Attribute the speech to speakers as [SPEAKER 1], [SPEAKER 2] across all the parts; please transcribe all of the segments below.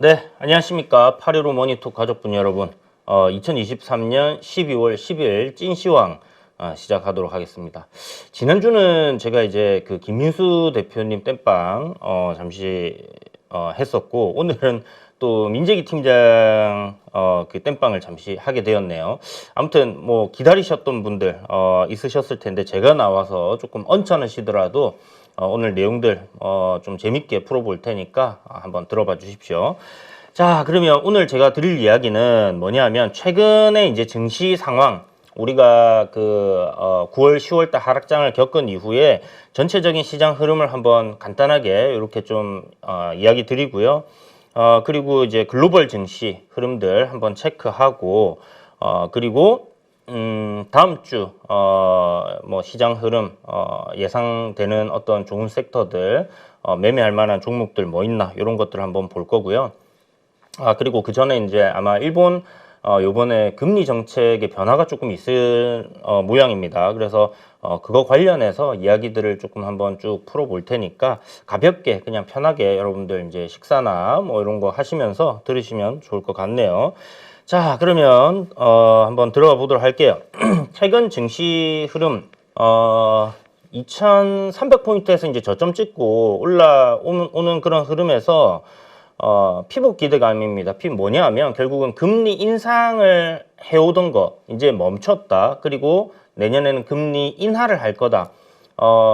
[SPEAKER 1] 네, 안녕하십니까. 815 머니톡 가족분 여러분. 2023년 12월 10일 찐시황 시작하도록 하겠습니다. 지난주는 제가 이제 그 김민수 대표님 땜빵 잠시 했었고, 오늘은 또 민재기 팀장 그 땜빵을 잠시 하게 되었네요. 아무튼 뭐 기다리셨던 분들 있으셨을 텐데, 제가 나와서 조금 언짢으시더라도 오늘 내용들 좀 재밌게 풀어볼 테니까 한번 들어봐 주십시오. 자, 그러면 오늘 제가 드릴 이야기는 뭐냐면, 최근에 이제 증시 상황, 우리가 그 9월, 10월 달 하락장을 겪은 이후에 전체적인 시장 흐름을 한번 간단하게 이렇게 좀 이야기 드리고요. 그리고 이제 글로벌 증시 흐름들 한번 체크하고, 그리고 다음 주 뭐 시장 흐름 예상되는 어떤 좋은 섹터들, 매매할 만한 종목들 뭐 있나, 이런 것들 한번 볼 거고요. 그리고 그 전에 이제 아마 일본 요번에 금리 정책의 변화가 조금 있을 모양입니다. 그래서 그거 관련해서 이야기들을 조금 한번 쭉 풀어볼 테니까 가볍게 그냥 편하게 여러분들 이제 식사나 뭐 이런 거 하시면서 들으시면 좋을 것 같네요. 자, 그러면 한번 들어가 보도록 할게요. 최근 증시 흐름 2300포인트에서 이제 저점 찍고 올라오는 그런 흐름에서 피복 기대감입니다. 뭐냐면 결국은 금리 인상을 해오던 거 이제 멈췄다. 그리고 내년에는 금리 인하를 할 거다.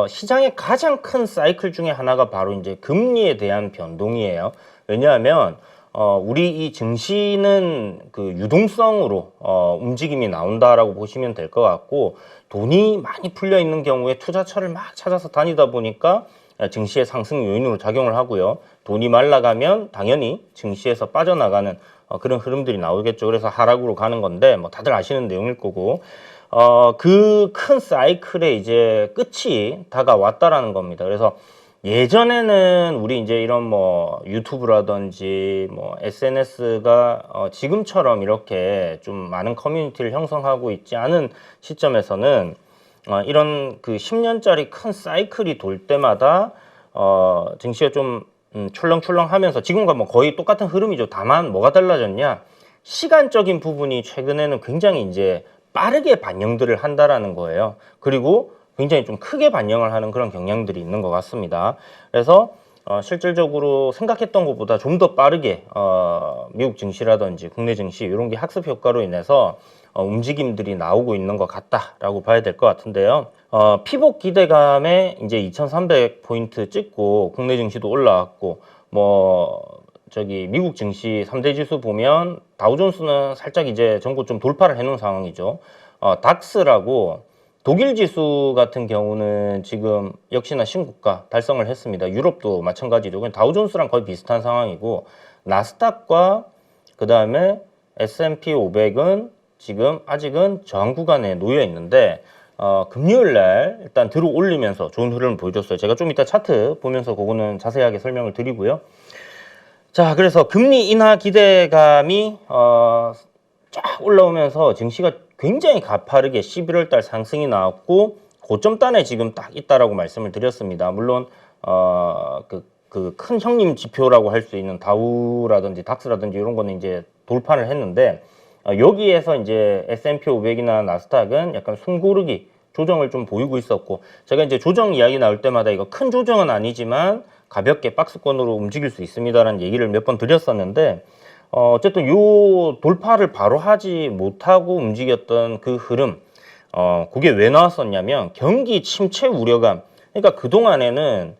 [SPEAKER 1] 시장의 가장 큰 사이클 중에 하나가 바로 이제 금리에 대한 변동이에요. 왜냐하면 우리 이 증시는 그 유동성으로 움직임이 나온다라고 보시면 될 것 같고, 돈이 많이 풀려 있는 경우에 투자처를 막 찾아서 다니다 보니까 증시의 상승 요인으로 작용을 하고요. 돈이 말라가면 당연히 증시에서 빠져나가는 그런 흐름들이 나오겠죠. 그래서 하락으로 가는 건데 뭐 다들 아시는 내용일 거고, 그 큰 사이클의 이제 끝이 다가왔다라는 겁니다. 그래서 예전에는 우리 이제 이런 뭐 유튜브라든지 뭐 SNS가 지금처럼 이렇게 좀 많은 커뮤니티를 형성하고 있지 않은 시점에서는 이런 그 10년짜리 큰 사이클이 돌 때마다 증시가 좀 출렁출렁 하면서 지금과 뭐 거의 똑같은 흐름이죠. 다만 뭐가 달라졌냐? 시간적인 부분이 최근에는 굉장히 이제 빠르게 반영들을 한다라는 거예요. 그리고 굉장히 좀 크게 반영을 하는 그런 경향들이 있는 것 같습니다. 그래서 실질적으로 생각했던 것보다 좀 더 빠르게 미국 증시라든지 국내 증시 이런 게 학습 효과로 인해서 움직임들이 나오고 있는 것 같다라고 봐야 될 것 같은데요. 피복 기대감에 이제 2300포인트 찍고 국내 증시도 올라왔고, 뭐 저기 미국 증시 3대 지수 보면 다우존스는 살짝 이제 전고 좀 돌파를 해놓은 상황이죠. 닥스라고 독일 지수 같은 경우는 지금 역시나 신고가 달성을 했습니다. 유럽도 마찬가지로 그냥 다우존스랑 거의 비슷한 상황이고, 나스닥과 그 다음에 S&P 500은 지금 아직은 저항 구간에 놓여 있는데, 금요일 날 일단 들어 올리면서 좋은 흐름을 보여줬어요. 제가 좀 이따 차트 보면서 그거는 자세하게 설명을 드리고요. 자, 그래서 금리 인하 기대감이 쫙 올라오면서 증시가 굉장히 가파르게 11월 달 상승이 나왔고, 고점단에 지금 딱 있다라고 말씀을 드렸습니다. 물론 그 큰 형님 지표라고 할 수 있는 다우라든지 닥스라든지 이런 거는 이제 돌파를 했는데, 여기에서 이제 S&P 500이나 나스닥은 약간 숨고르기 조정을 좀 보이고 있었고, 제가 이제 조정 이야기 나올 때마다 이거 큰 조정은 아니지만 가볍게 박스권으로 움직일 수 있습니다라는 얘기를 몇 번 드렸었는데, 어쨌든 요 돌파를 바로 하지 못하고 움직였던 그 흐름, 그게 왜 나왔었냐면 경기 침체 우려감. 그러니까 그동안에는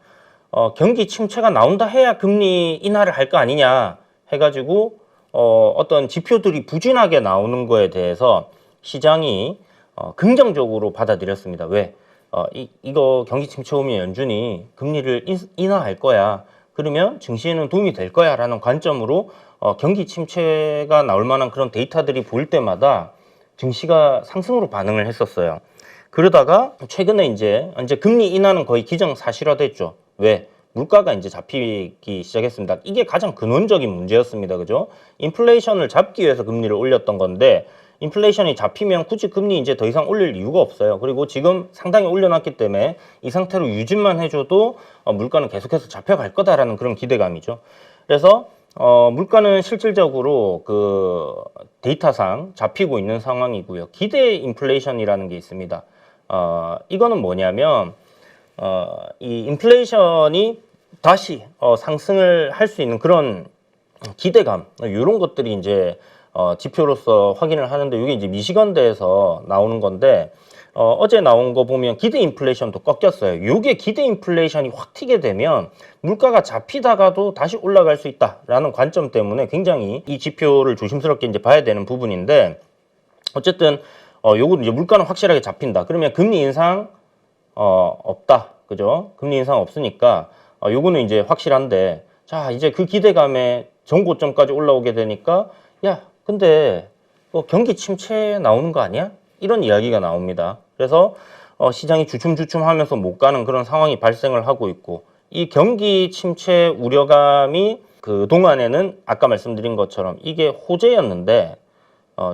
[SPEAKER 1] 경기 침체가 나온다 해야 금리 인하를 할 거 아니냐 해가지고 어떤 지표들이 부진하게 나오는 거에 대해서 시장이 긍정적으로 받아들였습니다. 왜? 이거 경기 침체 오면 연준이 금리를 인하할 거야. 그러면 증시에는 도움이 될 거야 라는 관점으로 경기 침체가 나올 만한 그런 데이터들이 보일 때마다 증시가 상승으로 반응을 했었어요. 그러다가 최근에 이제 금리 인하는 거의 기정사실화됐죠. 왜? 물가가 이제 잡히기 시작했습니다. 이게 가장 근원적인 문제였습니다. 그죠? 인플레이션을 잡기 위해서 금리를 올렸던 건데, 인플레이션이 잡히면 굳이 금리 이제 더 이상 올릴 이유가 없어요. 그리고 지금 상당히 올려놨기 때문에 이 상태로 유지만 해줘도 물가는 계속해서 잡혀갈 거다라는 그런 기대감이죠. 그래서 물가는 실질적으로 그 데이터상 잡히고 있는 상황이고요. 기대 인플레이션이라는 게 있습니다. 이거는 뭐냐면 이 인플레이션이 다시 상승을 할 수 있는 그런 기대감, 이런 것들이 이제 지표로서 확인을 하는데, 이게 이제 미시건대에서 나오는 건데, 어제 나온 거 보면 기대 인플레이션도 꺾였어요. 요게 기대 인플레이션이 확 튀게 되면 물가가 잡히다가도 다시 올라갈 수 있다라는 관점 때문에 굉장히 이 지표를 조심스럽게 이제 봐야 되는 부분인데, 어쨌든 요거 이제 물가는 확실하게 잡힌다. 그러면 금리 인상 없다. 그죠? 금리 인상 없으니까 요거는 이제 확실한데, 자, 이제 그 기대감에 전고점까지 올라오게 되니까, 야, 근데 경기 침체 나오는 거 아니야? 이런 이야기가 나옵니다. 그래서 시장이 주춤주춤하면서 못 가는 그런 상황이 발생을 하고 있고, 이 경기 침체 우려감이 그 동안에는 아까 말씀드린 것처럼 이게 호재였는데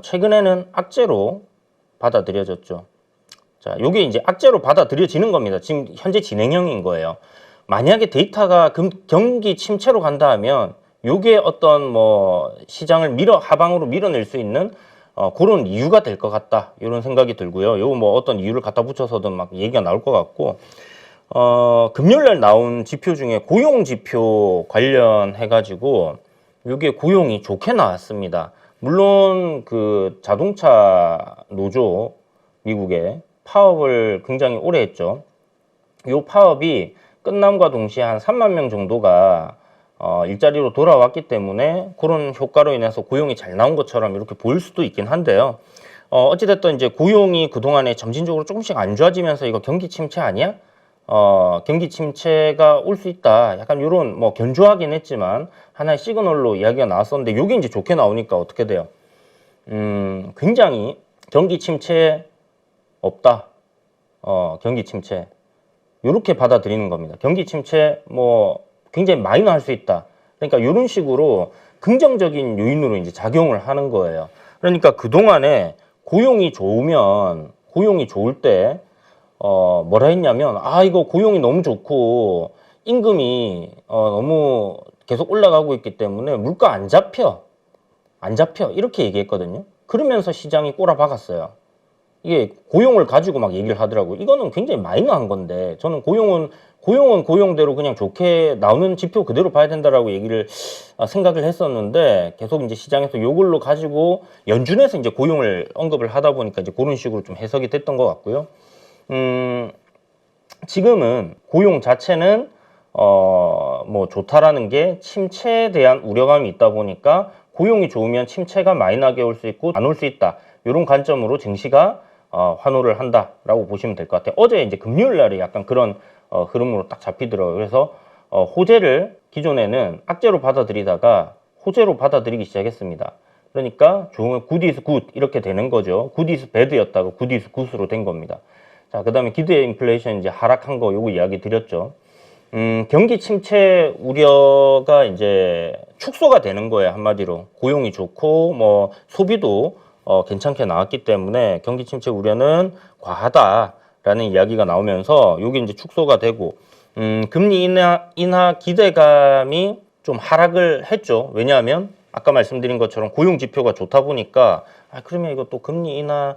[SPEAKER 1] 최근에는 악재로 받아들여졌죠. 자, 요게 이제 악재로 받아들여지는 겁니다. 지금 현재 진행형인 거예요. 만약에 데이터가 경기 침체로 간다 하면 요게 어떤 뭐 시장을 하방으로 밀어낼 수 있는 그런 이유가 될 것 같다, 이런 생각이 들고요. 요거 뭐 어떤 이유를 갖다 붙여서든 막 얘기가 나올 것 같고, 금요일날 나온 지표 중에 고용 지표 관련해 가지고 요게 고용이 좋게 나왔습니다. 물론 그 자동차 노조 미국에 파업을 굉장히 오래 했죠. 요 파업이 끝남과 동시에 한 3만 명 정도가 일자리로 돌아왔기 때문에 그런 효과로 인해서 고용이 잘 나온 것처럼 이렇게 보일 수도 있긴 한데요. 어찌됐든 이제 고용이 그동안에 점진적으로 조금씩 안 좋아지면서 이거 경기 침체 아니야? 경기 침체가 올 수 있다. 약간 이런 뭐 견조하긴 했지만 하나의 시그널로 이야기가 나왔었는데, 요게 이제 좋게 나오니까 어떻게 돼요? 굉장히 경기 침체 없다. 경기 침체. 요렇게 받아들이는 겁니다. 경기 침체 뭐 굉장히 마이너 할 수 있다. 그러니까 이런 식으로 긍정적인 요인으로 이제 작용을 하는 거예요. 그러니까 그동안에 고용이 좋을 때 뭐라 했냐면, 이거 고용이 너무 좋고 임금이 너무 계속 올라가고 있기 때문에 물가 안 잡혀 이렇게 얘기했거든요. 그러면서 시장이 꼬라박았어요. 이게 고용을 가지고 막 얘기를 하더라고요. 이거는 굉장히 마이너한 건데, 저는 고용은 고용대로 그냥 좋게 나오는 지표 그대로 봐야 된다라고 얘기를 생각을 했었는데, 계속 이제 시장에서 요걸로 가지고 연준에서 이제 고용을 언급을 하다 보니까 이제 그런 식으로 좀 해석이 됐던 것 같고요. 지금은 고용 자체는 뭐 좋다라는 게 침체에 대한 우려감이 있다 보니까, 고용이 좋으면 침체가 많이 나게 올 수 있고 안 올 수 있다, 이런 관점으로 증시가 환호를 한다라고 보시면 될 것 같아요. 어제 이제 금요일 날에 약간 그런 흐름으로 딱 잡히더라고요. 그래서 호재를 기존에는 악재로 받아들이다가 호재로 받아들이기 시작했습니다. 그러니까 좋은 굿 이즈 굿 이렇게 되는 거죠. 굿 이즈 배드였다가 굿 이즈 굿으로 된 겁니다. 자, 그 다음에 기대 인플레이션 이제 하락한 거 요거 이야기 드렸죠. 경기 침체 우려가 이제 축소가 되는 거예요. 한마디로 고용이 좋고 뭐 소비도 괜찮게 나왔기 때문에 경기 침체 우려는 과하다라는 이야기가 나오면서 요게 이제 축소가 되고, 금리 인하 기대감이 좀 하락을 했죠. 왜냐하면 아까 말씀드린 것처럼 고용 지표가 좋다 보니까, 그러면 이거 또 금리 인하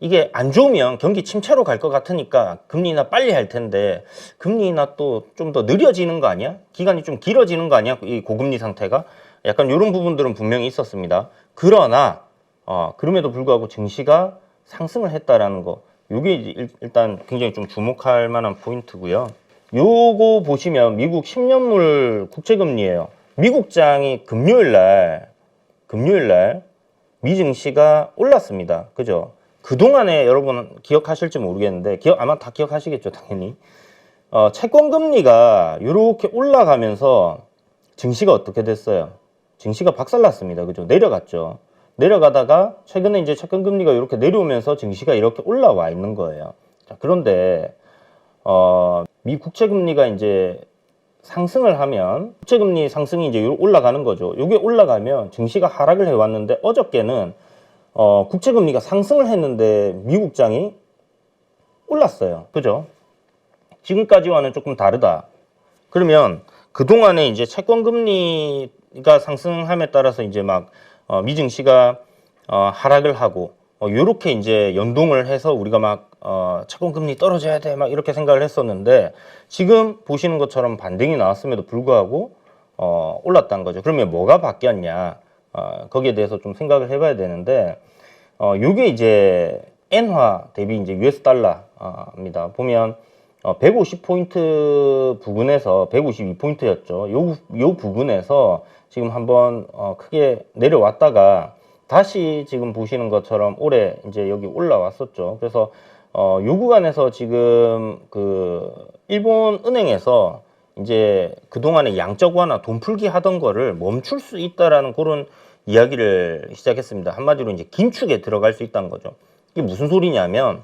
[SPEAKER 1] 이게 안 좋으면 경기 침체로 갈 것 같으니까 금리 인하 빨리 할 텐데, 금리 인하 또 좀 더 느려지는 거 아니야? 기간이 좀 길어지는 거 아니야? 이 고금리 상태가? 약간 이런 부분들은 분명히 있었습니다. 그러나 그럼에도 불구하고 증시가 상승을 했다라는 거, 이게 일단 굉장히 좀 주목할 만한 포인트고요. 요거 보시면 미국 10년물 국채금리예요. 미국장이 금요일 날 미증시가 올랐습니다. 그죠? 그동안에 여러분 기억하실지 모르겠는데, 아마 다 기억하시겠죠, 당연히. 채권금리가 이렇게 올라가면서 증시가 어떻게 됐어요? 증시가 박살났습니다. 그죠? 내려갔죠. 내려가다가 최근에 이제 채권금리가 이렇게 내려오면서 증시가 이렇게 올라와 있는 거예요. 자, 그런데 미 국채금리가 이제 상승을 하면, 국채금리 상승이 이제 올라가는 거죠. 이게 올라가면 증시가 하락을 해왔는데, 어저께는 국채금리가 상승을 했는데 미국장이 올랐어요. 그죠? 지금까지와는 조금 다르다. 그러면 그동안에 이제 채권 금리가 상승함에 따라서 이제 막 미증시가 하락을 하고 요렇게 이제 연동을 해서 우리가 막 채권 금리 떨어져야 돼 막 이렇게 생각을 했었는데 지금 보시는 것처럼 반등이 나왔음에도 불구하고 올랐다는 거죠. 그러면 뭐가 바뀌었냐? 거기에 대해서 좀 생각을 해봐야 되는데 요게 이제 엔화 대비 이제 US 달러입니다. 보면 150포인트 부근에서 152포인트였죠. 요 부근에서 지금 한번 크게 내려왔다가 다시 지금 보시는 것처럼 올해 이제 여기 올라왔었죠. 그래서 요 구간에서 지금 그 일본 은행에서 이제 그동안에 양적 완화 돈 풀기 하던 거를 멈출 수 있다라는 그런 이야기를 시작했습니다. 한마디로 이제 긴축에 들어갈 수 있다는 거죠. 이게 무슨 소리냐면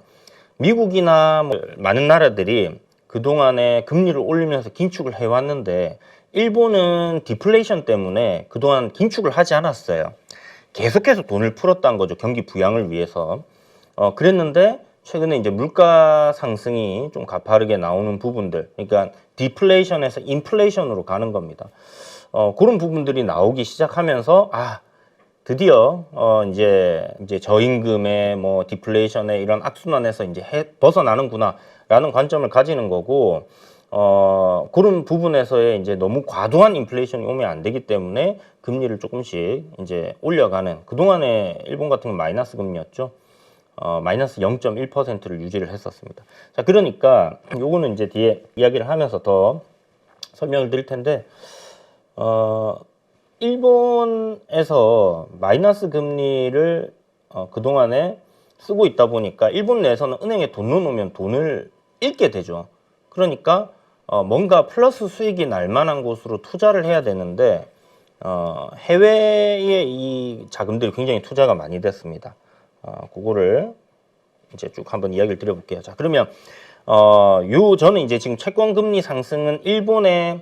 [SPEAKER 1] 미국이나 뭐 많은 나라들이 그동안에 금리를 올리면서 긴축을 해왔는데 일본은 디플레이션 때문에 그동안 긴축을 하지 않았어요. 계속해서 돈을 풀었다는 거죠. 경기 부양을 위해서. 그랬는데 최근에 이제 물가 상승이 좀 가파르게 나오는 부분들, 그러니까 디플레이션에서 인플레이션으로 가는 겁니다. 그런 부분들이 나오기 시작하면서 드디어 이제 저임금의 뭐 디플레이션의 이런 악순환에서 이제 벗어나는구나라는 관점을 가지는 거고 그런 부분에서의 이제 너무 과도한 인플레이션이 오면 안 되기 때문에 금리를 조금씩 이제 올려가는, 그동안에 일본 같은 건 마이너스 금리였죠. 마이너스 0.1%를 유지를 했었습니다. 자, 그러니까 요거는 이제 뒤에 이야기를 하면서 더 설명을 드릴 텐데 일본에서 마이너스 금리를 그동안에 쓰고 있다 보니까 일본 내에서는 은행에 돈 넣어놓으면 돈을 잃게 되죠. 그러니까 뭔가 플러스 수익이 날 만한 곳으로 투자를 해야 되는데 해외에 이 자금들이 굉장히 투자가 많이 됐습니다. 그거를 이제 쭉 한번 이야기를 드려볼게요. 자, 그러면 저는 이제 지금 채권 금리 상승은 일본의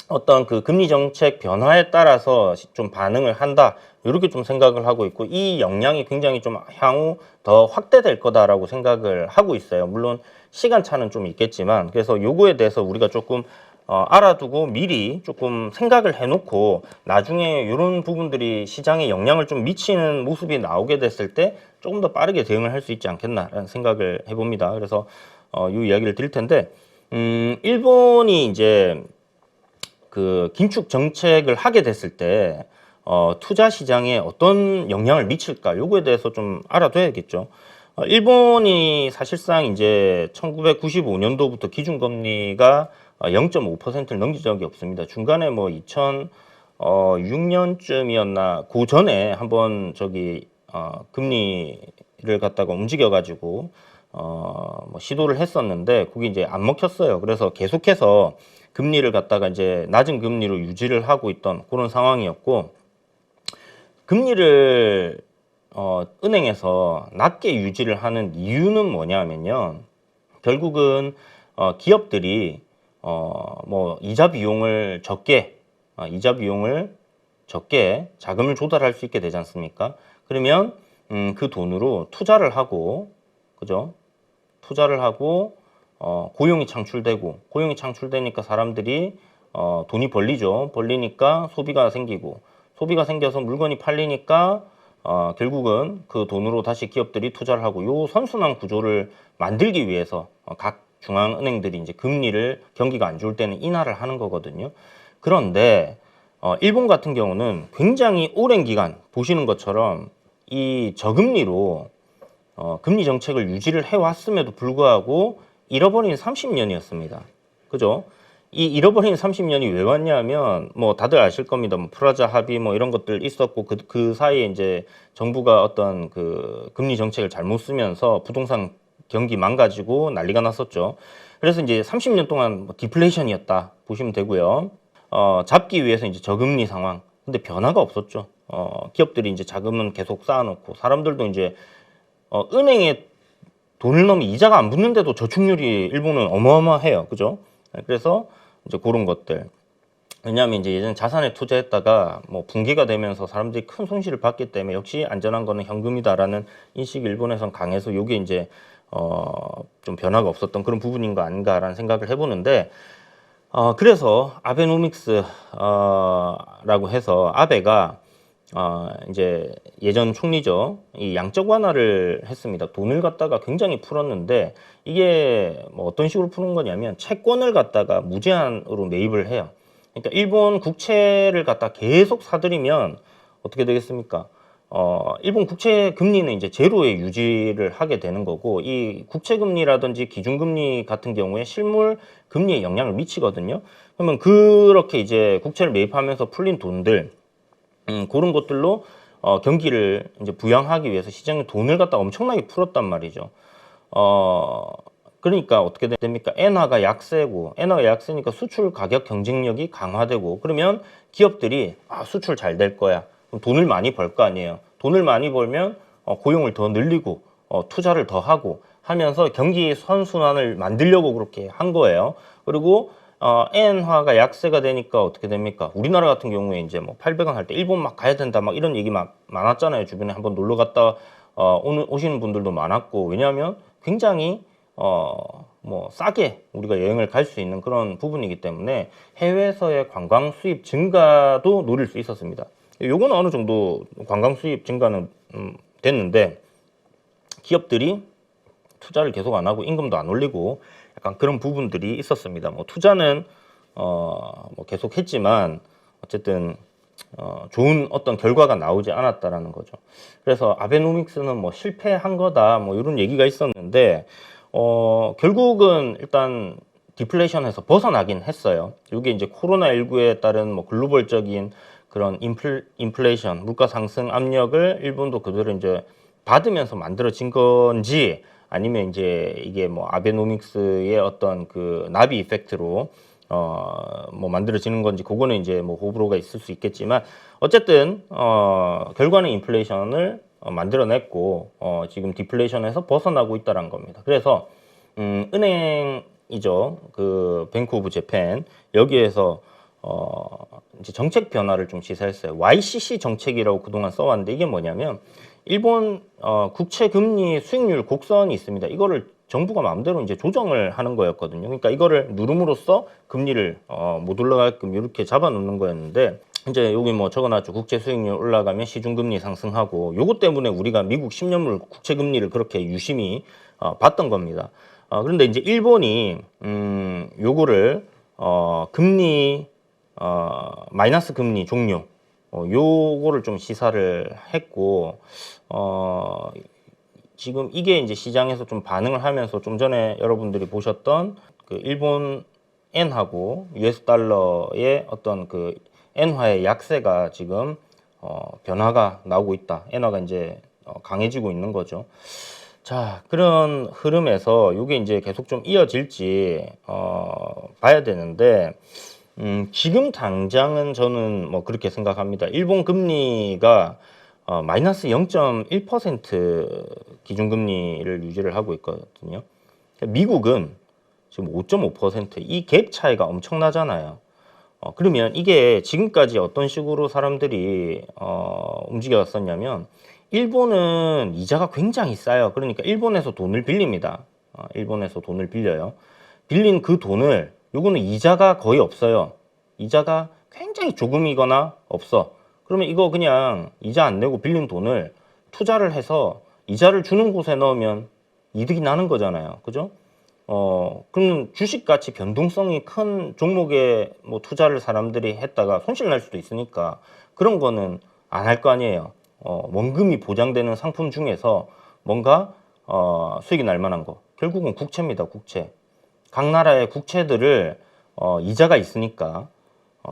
[SPEAKER 1] 어떤 그 금리 정책 변화에 따라서 좀 반응을 한다, 이렇게 좀 생각을 하고 있고, 이 영향이 굉장히 좀 향후 더 확대될 거다라고 생각을 하고 있어요. 물론 시간차는 좀 있겠지만, 그래서 요거에 대해서 우리가 조금 알아두고 미리 조금 생각을 해놓고 나중에 이런 부분들이 시장에 영향을 좀 미치는 모습이 나오게 됐을 때 조금 더 빠르게 대응을 할 수 있지 않겠나라는 생각을 해봅니다. 그래서 이 이야기를 드릴 텐데, 일본이 이제 그 긴축 정책을 하게 됐을 때 투자 시장에 어떤 영향을 미칠까, 요거에 대해서 좀 알아둬야겠죠. 일본이 사실상 이제 1995년도부터 기준금리가 0.5%를 넘긴 적이 없습니다. 중간에 뭐 2006년쯤이었나 그 전에 한번 금리를 갖다가 움직여가지고 뭐 시도를 했었는데 그게 이제 안 먹혔어요. 그래서 계속해서 금리를 갖다가 이제 낮은 금리로 유지를 하고 있던 그런 상황이었고, 금리를 은행에서 낮게 유지를 하는 이유는 뭐냐면요, 결국은 기업들이 뭐 이자 비용을 적게 자금을 조달할 수 있게 되지 않습니까? 그러면 그 돈으로 투자를 하고, 그죠? 투자를 하고 고용이 창출되니까 사람들이 돈이 벌리니까 소비가 생기고, 소비가 생겨서 물건이 팔리니까 결국은 그 돈으로 다시 기업들이 투자를 하고, 요 선순환 구조를 만들기 위해서 각 중앙은행들이 이제 금리를 경기가 안 좋을 때는 인하를 하는 거거든요. 그런데 일본 같은 경우는 굉장히 오랜 기간 보시는 것처럼 이 저금리로 금리 정책을 유지를 해왔음에도 불구하고 잃어버린 30년이었습니다. 그죠? 이 잃어버린 30년이 왜 왔냐면, 뭐 다들 아실 겁니다. 뭐 프라자 합의 뭐 이런 것들 있었고, 그 사이에 이제 정부가 어떤 그 금리 정책을 잘못 쓰면서 부동산 경기 망가지고 난리가 났었죠. 그래서 이제 30년 동안 뭐 디플레이션이었다 보시면 되고요. 잡기 위해서 이제 저금리 상황. 근데 변화가 없었죠. 기업들이 이제 자금은 계속 쌓아놓고, 사람들도 이제 은행에 돈을 넣으면 이자가 안 붙는데도 저축률이 일본은 어마어마해요. 그죠? 그래서 이제 그런 것들. 왜냐하면 이제 예전 자산에 투자했다가 뭐 붕괴가 되면서 사람들이 큰 손실을 받기 때문에 역시 안전한 거는 현금이다라는 인식이 일본에선 강해서 요게 이제 좀 변화가 없었던 그런 부분인 거 아닌가라는 생각을 해보는데, 그래서 아베노믹스 라고 해서 아베가 이제 예전 총리죠. 이 양적 완화를 했습니다. 돈을 갖다가 굉장히 풀었는데 이게 뭐 어떤 식으로 푸는 거냐면 채권을 갖다가 무제한으로 매입을 해요. 그러니까 일본 국채를 갖다 계속 사들이면 어떻게 되겠습니까? 일본 국채 금리는 이제 제로에 유지를 하게 되는 거고, 이 국채 금리라든지 기준금리 같은 경우에 실물 금리에 영향을 미치거든요. 그러면 그렇게 이제 국채를 매입하면서 풀린 돈들, 그런 것들로 경기를 이제 부양하기 위해서 시장에 돈을 갖다 엄청나게 풀었단 말이죠. 그러니까 어떻게 됩니까? 엔화가 약세고, 엔화가 약세니까 수출 가격 경쟁력이 강화되고, 그러면 기업들이 수출 잘 될 거야. 그럼 돈을 많이 벌 거 아니에요. 돈을 많이 벌면 고용을 더 늘리고 투자를 더 하고 하면서 경기 선순환을 만들려고 그렇게 한 거예요. 그리고 엔화가 약세가 되니까 어떻게 됩니까? 우리나라 같은 경우에 이제 뭐 800원 할 때 일본 막 가야 된다 막 이런 얘기 막 많았잖아요. 주변에 한번 놀러 갔다 오시는 분들도 많았고, 왜냐하면 굉장히 뭐 싸게 우리가 여행을 갈 수 있는 그런 부분이기 때문에 해외에서의 관광 수입 증가도 노릴 수 있었습니다. 요거는 어느 정도 관광 수입 증가는 됐는데, 기업들이 투자를 계속 안 하고 임금도 안 올리고 약간 그런 부분들이 있었습니다. 뭐 투자는 뭐 계속 했지만 어쨌든 좋은 어떤 결과가 나오지 않았다라는 거죠. 그래서 아베노믹스는 뭐 실패한 거다 뭐 이런 얘기가 있었는데 결국은 일단 디플레이션에서 벗어나긴 했어요. 이게 이제 코로나19에 따른 뭐 글로벌적인 그런 인플레이션, 물가 상승 압력을 일본도 그대로 이제 받으면서 만들어진 건지, 아니면 이제 이게 뭐 아베노믹스의 어떤 그 나비 이펙트로 뭐 만들어지는 건지, 그거는 이제 뭐 호불호가 있을 수 있겠지만, 어쨌든 결과는 인플레이션을 만들어냈고 지금 디플레이션에서 벗어나고 있다는 겁니다. 그래서 은행이죠, 그 뱅크 오브 재팬, 여기에서 이제 정책 변화를 좀 시사했어요. YCC 정책이라고 그동안 써왔는데, 이게 뭐냐면 일본 국채 금리 수익률 곡선이 있습니다. 이거를 정부가 마음대로 이제 조정을 하는 거였거든요. 그러니까 이거를 누름으로써 금리를 못 올라가게끔 이렇게 잡아놓는 거였는데, 이제 여기 뭐 적어놨죠. 국채 수익률 올라가면 시중금리 상승하고, 요것 때문에 우리가 미국 10년물 국채 금리를 그렇게 유심히 봤던 겁니다. 그런데 이제 일본이 요거를 금리 마이너스 금리 종료, 요거를 좀 시사를 했고, 지금 이게 이제 시장에서 좀 반응을 하면서, 좀 전에 여러분들이 보셨던 그 일본 엔하고 US 달러의 어떤 그 엔화의 약세가 지금 변화가 나오고 있다. 엔화가 이제 강해지고 있는 거죠. 자, 그런 흐름에서 이게 이제 계속 좀 이어질지 봐야 되는데, 지금 당장은 저는 뭐 그렇게 생각합니다. 일본 금리가 마이너스 0.1% 기준금리를 유지를 하고 있거든요. 미국은 지금 5.5%, 이 갭 차이가 엄청나잖아요. 그러면 이게 지금까지 어떤 식으로 사람들이 움직였었냐면, 일본은 이자가 굉장히 싸요. 그러니까 일본에서 돈을 빌립니다. 일본에서 돈을 빌려요. 빌린 그 돈을, 요거는 이자가 거의 없어요. 이자가 굉장히 조금이거나 없어. 그러면 이거 그냥 이자 안 내고 빌린 돈을 투자를 해서 이자를 주는 곳에 넣으면 이득이 나는 거잖아요. 그죠? 그러면 주식같이 변동성이 큰 종목에 뭐 투자를 사람들이 했다가 손실 날 수도 있으니까 그런 거는 안 할 거 아니에요. 원금이 보장되는 상품 중에서 뭔가 수익이 날 만한 거. 결국은 국채입니다. 국채. 각 나라의 국채들을 이자가 있으니까,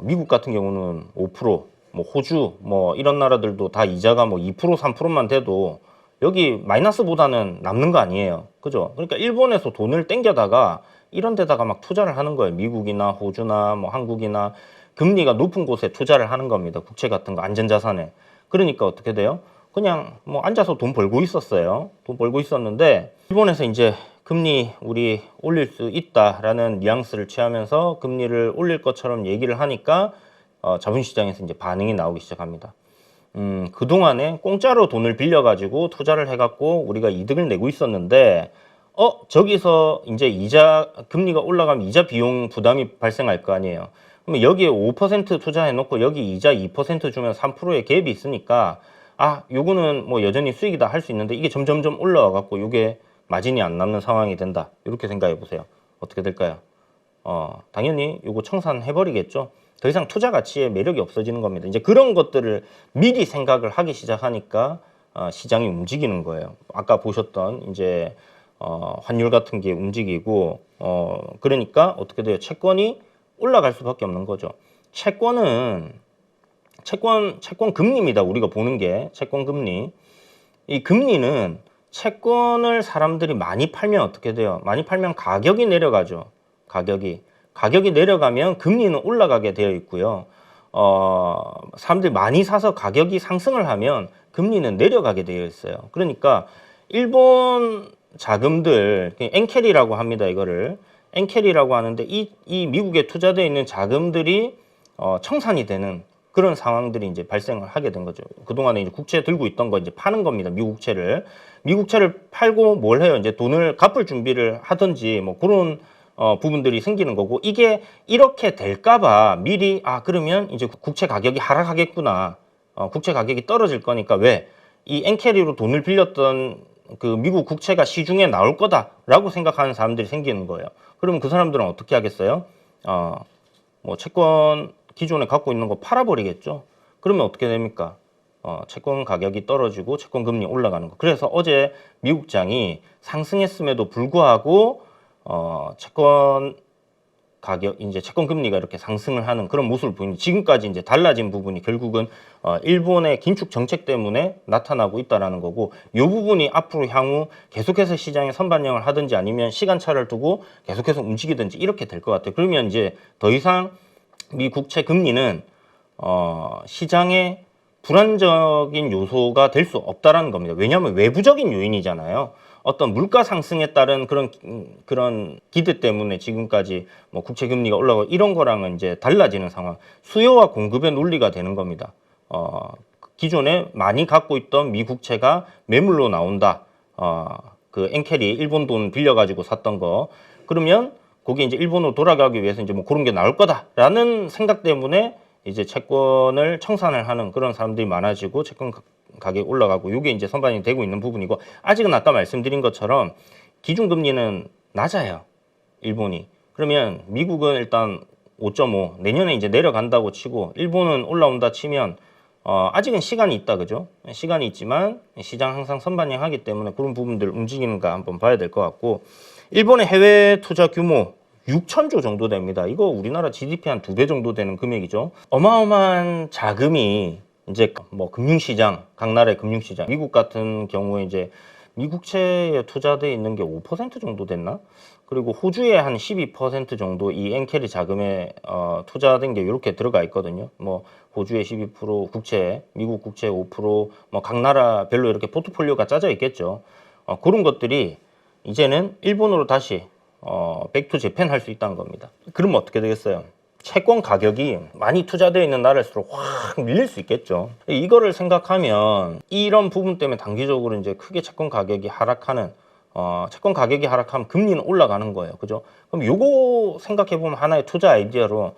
[SPEAKER 1] 미국 같은 경우는 5%, 뭐 호주 뭐 이런 나라들도 다 이자가 뭐 2%, 3%만 돼도 여기 마이너스보다는 남는 거 아니에요. 그죠? 그러니까 일본에서 돈을 땡겨다가 이런 데다가 막 투자를 하는 거예요. 미국이나 호주나 뭐 한국이나 금리가 높은 곳에 투자를 하는 겁니다. 국채 같은 거, 안전자산에. 그러니까 어떻게 돼요? 그냥 뭐 앉아서 돈 벌고 있었어요. 돈 벌고 있었는데, 일본에서 이제 금리 우리 올릴 수 있다라는 뉘앙스를 취하면서 금리를 올릴 것처럼 얘기를 하니까 자본시장에서 이제 반응이 나오기 시작합니다. 그동안에 공짜로 돈을 빌려가지고 투자를 해갖고 우리가 이득을 내고 있었는데, 저기서 이제 이자 금리가 올라가면 이자 비용 부담이 발생할 거 아니에요. 그러면 여기에 5% 투자해 놓고 여기 이자 2% 주면 3%의 갭이 있으니까 요거는 뭐 여전히 수익이다 할 수 있는데 이게 점점점 올라와 갖고 요게 마진이 안 남는 상황이 된다. 이렇게 생각해 보세요. 어떻게 될까요? 당연히 요거 청산해 버리겠죠. 더 이상 투자 가치에 매력이 없어지는 겁니다. 이제 그런 것들을 미리 생각을 하기 시작하니까 시장이 움직이는 거예요. 아까 보셨던 이제 환율 같은 게 움직이고 그러니까 어떻게 돼요? 채권이 올라갈 수밖에 없는 거죠. 채권 금리입니다. 우리가 보는 게 채권 금리. 이 금리는 채권을 사람들이 많이 팔면 어떻게 돼요? 많이 팔면 가격이 내려가죠. 가격이 내려가면 금리는 올라가게 되어 있고요. 사람들이 많이 사서 가격이 상승을 하면 금리는 내려가게 되어 있어요. 그러니까 일본 자금들, 엔캐리라고 합니다. 이거를 엔캐리라고 하는데 이 미국에 투자되어 있는 자금들이 청산이 되는 그런 상황들이 이제 발생을 하게 된 거죠. 그동안에 이제 국채 들고 있던 거 이제 파는 겁니다. 미국채를 팔고 뭘 해요? 이제 돈을 갚을 준비를 하든지 뭐 그런 부분들이 생기는 거고, 이게 이렇게 될까봐 미리 그러면 이제 국채 가격이 하락하겠구나, 국채 가격이 떨어질 거니까 왜 이 엔캐리로 돈을 빌렸던 그 미국 국채가 시중에 나올 거다라고 생각하는 사람들이 생기는 거예요. 그러면 그 사람들은 어떻게 하겠어요? 뭐 채권 기존에 갖고 있는 거 팔아버리겠죠. 그러면 어떻게 됩니까? 채권 가격이 떨어지고 채권 금리 올라가는 거. 그래서 어제 미국장이 상승했음에도 불구하고 채권 가격, 이제 채권 금리가 이렇게 상승을 하는 그런 모습을 보이는, 지금까지 이제 달라진 부분이 결국은 일본의 긴축 정책 때문에 나타나고 있다라는 거고, 이 부분이 앞으로 향후 계속해서 시장에 선반영을 하든지 아니면 시간차를 두고 계속해서 움직이든지 이렇게 될 것 같아요. 그러면 이제 더 이상 미 국채 금리는 시장의 불안적인 요소가 될 수 없다라는 겁니다. 왜냐하면 외부적인 요인이잖아요. 어떤 물가 상승에 따른 그런 기대 때문에 지금까지 뭐 국채 금리가 올라가고 이런 거랑은 이제 달라지는 상황. 수요와 공급의 논리가 되는 겁니다. 기존에 많이 갖고 있던 미 국채가 매물로 나온다. 그 엔캐리 일본 돈 빌려가지고 샀던 거. 그러면 거기 이제 일본으로 돌아가기 위해서 이제 뭐 그런 게 나올 거다라는 생각 때문에 이제 채권을 청산을 하는 그런 사람들이 많아지고 채권 가격이 올라가고, 이게 이제 선반영이 되고 있는 부분이고, 아직은 아까 말씀드린 것처럼 기준금리는 낮아요, 일본이. 그러면 미국은 일단 5.5, 내년에 이제 내려간다고 치고 일본은 올라온다 치면 아직은 시간이 있다, 그죠? 시간이 있지만 시장 항상 선반영하기 때문에 그런 부분들 움직이는가 한번 봐야 될 것 같고, 일본의 해외 투자 규모 6천조 정도 됩니다. 이거 우리나라 GDP 한 2배 정도 되는 금액이죠. 어마어마한 자금이 이제 뭐 금융시장, 각 나라의 금융시장, 미국 같은 경우에 이제 미국채에 투자돼 있는 게 5% 정도 됐나? 그리고 호주에 한 12% 정도 이 엔캐리 자금에 투자된 게 이렇게 들어가 있거든요. 뭐 호주에 12%, 국채, 미국 국채 5%, 뭐 각 나라별로 이렇게 포트폴리오가 짜져 있겠죠. 그런 것들이 이제는 일본으로 다시 백투 재팬 할 수 있다는 겁니다. 그러면 어떻게 되겠어요? 채권 가격이 많이 투자되어 있는 나라일수록 확 밀릴 수 있겠죠. 이거를 생각하면 이런 부분 때문에 단기적으로 이제 크게 채권 가격이 하락하는, 채권 가격이 하락하면 금리는 올라가는 거예요. 그죠? 그럼 요거 생각해 보면 하나의 투자 아이디어로,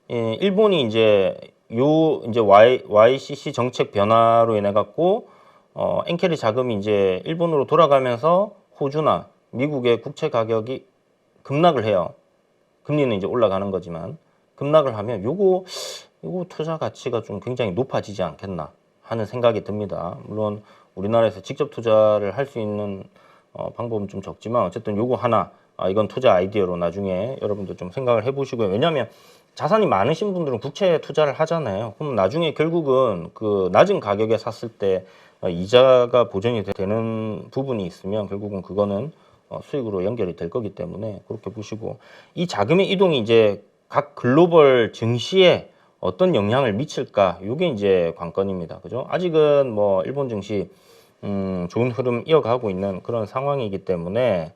[SPEAKER 1] 일본이 이제 이제 YCC 정책 변화로 인해 갖고 엔캐리 자금이 이제 일본으로 돌아가면서 호주나 미국의 국채 가격이 급락을 해요. 금리는 이제 올라가는 거지만 급락을 하면 요거 투자 가치가 좀 굉장히 높아지지 않겠나 하는 생각이 듭니다. 물론 우리나라에서 직접 투자를 할 수 있는 방법은 좀 적지만 어쨌든 요거 하나, 이건 투자 아이디어로 나중에 여러분들 좀 생각을 해보시고요. 왜냐하면 자산이 많으신 분들은 국채에 투자를 하잖아요. 그럼 나중에 결국은 그 낮은 가격에 샀을 때 이자가 보전이 되는 부분이 있으면 결국은 그거는 수익으로 연결이 될 거기 때문에 그렇게 보시고, 이 자금의 이동이 이제 각 글로벌 증시에 어떤 영향을 미칠까, 이게 이제 관건입니다. 그죠? 아직은 뭐 일본 증시 좋은 흐름 이어가고 있는 그런 상황이기 때문에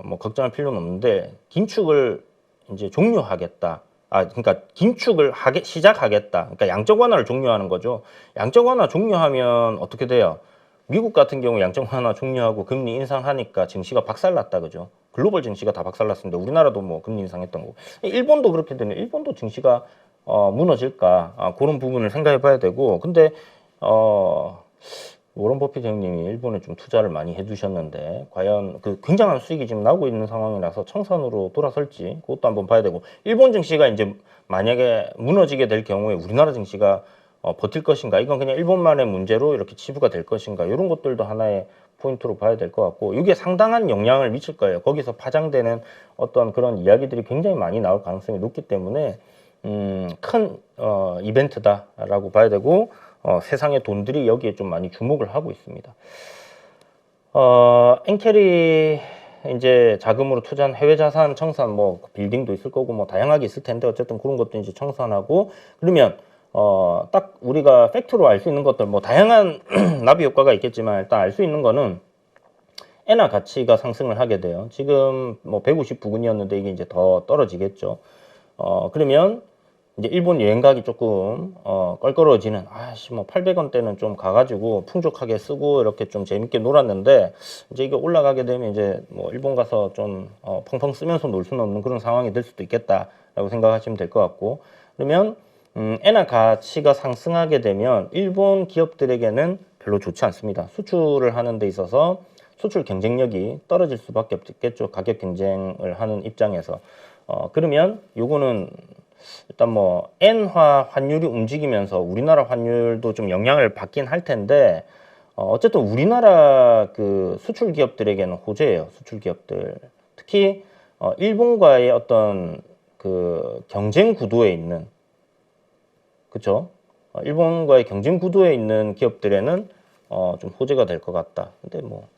[SPEAKER 1] 뭐 걱정할 필요는 없는데, 긴축을 이제 종료하겠다. 그러니까 긴축을 시작하겠다. 그러니까 양적 완화를 종료하는 거죠. 양적 완화 종료하면 어떻게 돼요? 미국 같은 경우 양적 완화 종료하고 금리 인상하니까 증시가 박살났다, 그죠? 글로벌 증시가 다 박살났습니다. 우리나라도 뭐 금리 인상했던 거고. 일본도 그렇게 되면 일본도 증시가 무너질까? 그런 부분을 생각해 봐야 되고. 근데 워런 버핏 형님이 일본에 좀 투자를 많이 해두셨는데 과연 그 굉장한 수익이 지금 나고 있는 상황이라서 청산으로 돌아설지 그것도 한번 봐야 되고, 일본 증시가 이제 만약에 무너지게 될 경우에 우리나라 증시가 버틸 것인가, 이건 그냥 일본만의 문제로 이렇게 치부가 될 것인가, 이런 것들도 하나의 포인트로 봐야 될 것 같고, 이게 상당한 영향을 미칠 거예요. 거기서 파장되는 어떤 그런 이야기들이 굉장히 많이 나올 가능성이 높기 때문에 큰 이벤트다라고 봐야 되고, 세상의 돈들이 여기에 좀 많이 주목을 하고 있습니다. 엔캐리 이제 자금으로 투자한 해외 자산 청산, 뭐 빌딩도 있을 거고 뭐 다양하게 있을 텐데, 어쨌든 그런 것도 이제 청산하고, 그러면 딱 우리가 팩트로 알 수 있는 것들, 뭐 다양한 나비 효과가 있겠지만 일단 알 수 있는 거는 엔화 가치가 상승을 하게 돼요. 지금 뭐 150 부근이었는데 이게 이제 더 떨어지겠죠. 그러면 이제 일본 여행 가기 조금 껄끄러워지는, 뭐 800원대는 좀 가가지고 풍족하게 쓰고 이렇게 좀 재밌게 놀았는데, 이제 이게 올라가게 되면 이제 뭐 일본 가서 좀 펑펑 쓰면서 놀 수는 없는 그런 상황이 될 수도 있겠다라고 생각하시면 될 것 같고, 그러면 엔화 가치가 상승하게 되면 일본 기업들에게는 별로 좋지 않습니다. 수출을 하는 데 있어서 수출 경쟁력이 떨어질 수밖에 없겠죠. 가격 경쟁을 하는 입장에서. 그러면 요거는 일단 뭐 엔화 환율이 움직이면서 우리나라 환율도 좀 영향을 받긴 할 텐데, 어쨌든 우리나라 그 수출 기업들에게는 호재예요. 수출 기업들, 특히 일본과의 어떤 그 경쟁 구도에 있는, 그쵸? 일본과의 경쟁 구도에 있는 기업들에는 좀 호재가 될 것 같다. 근데 뭐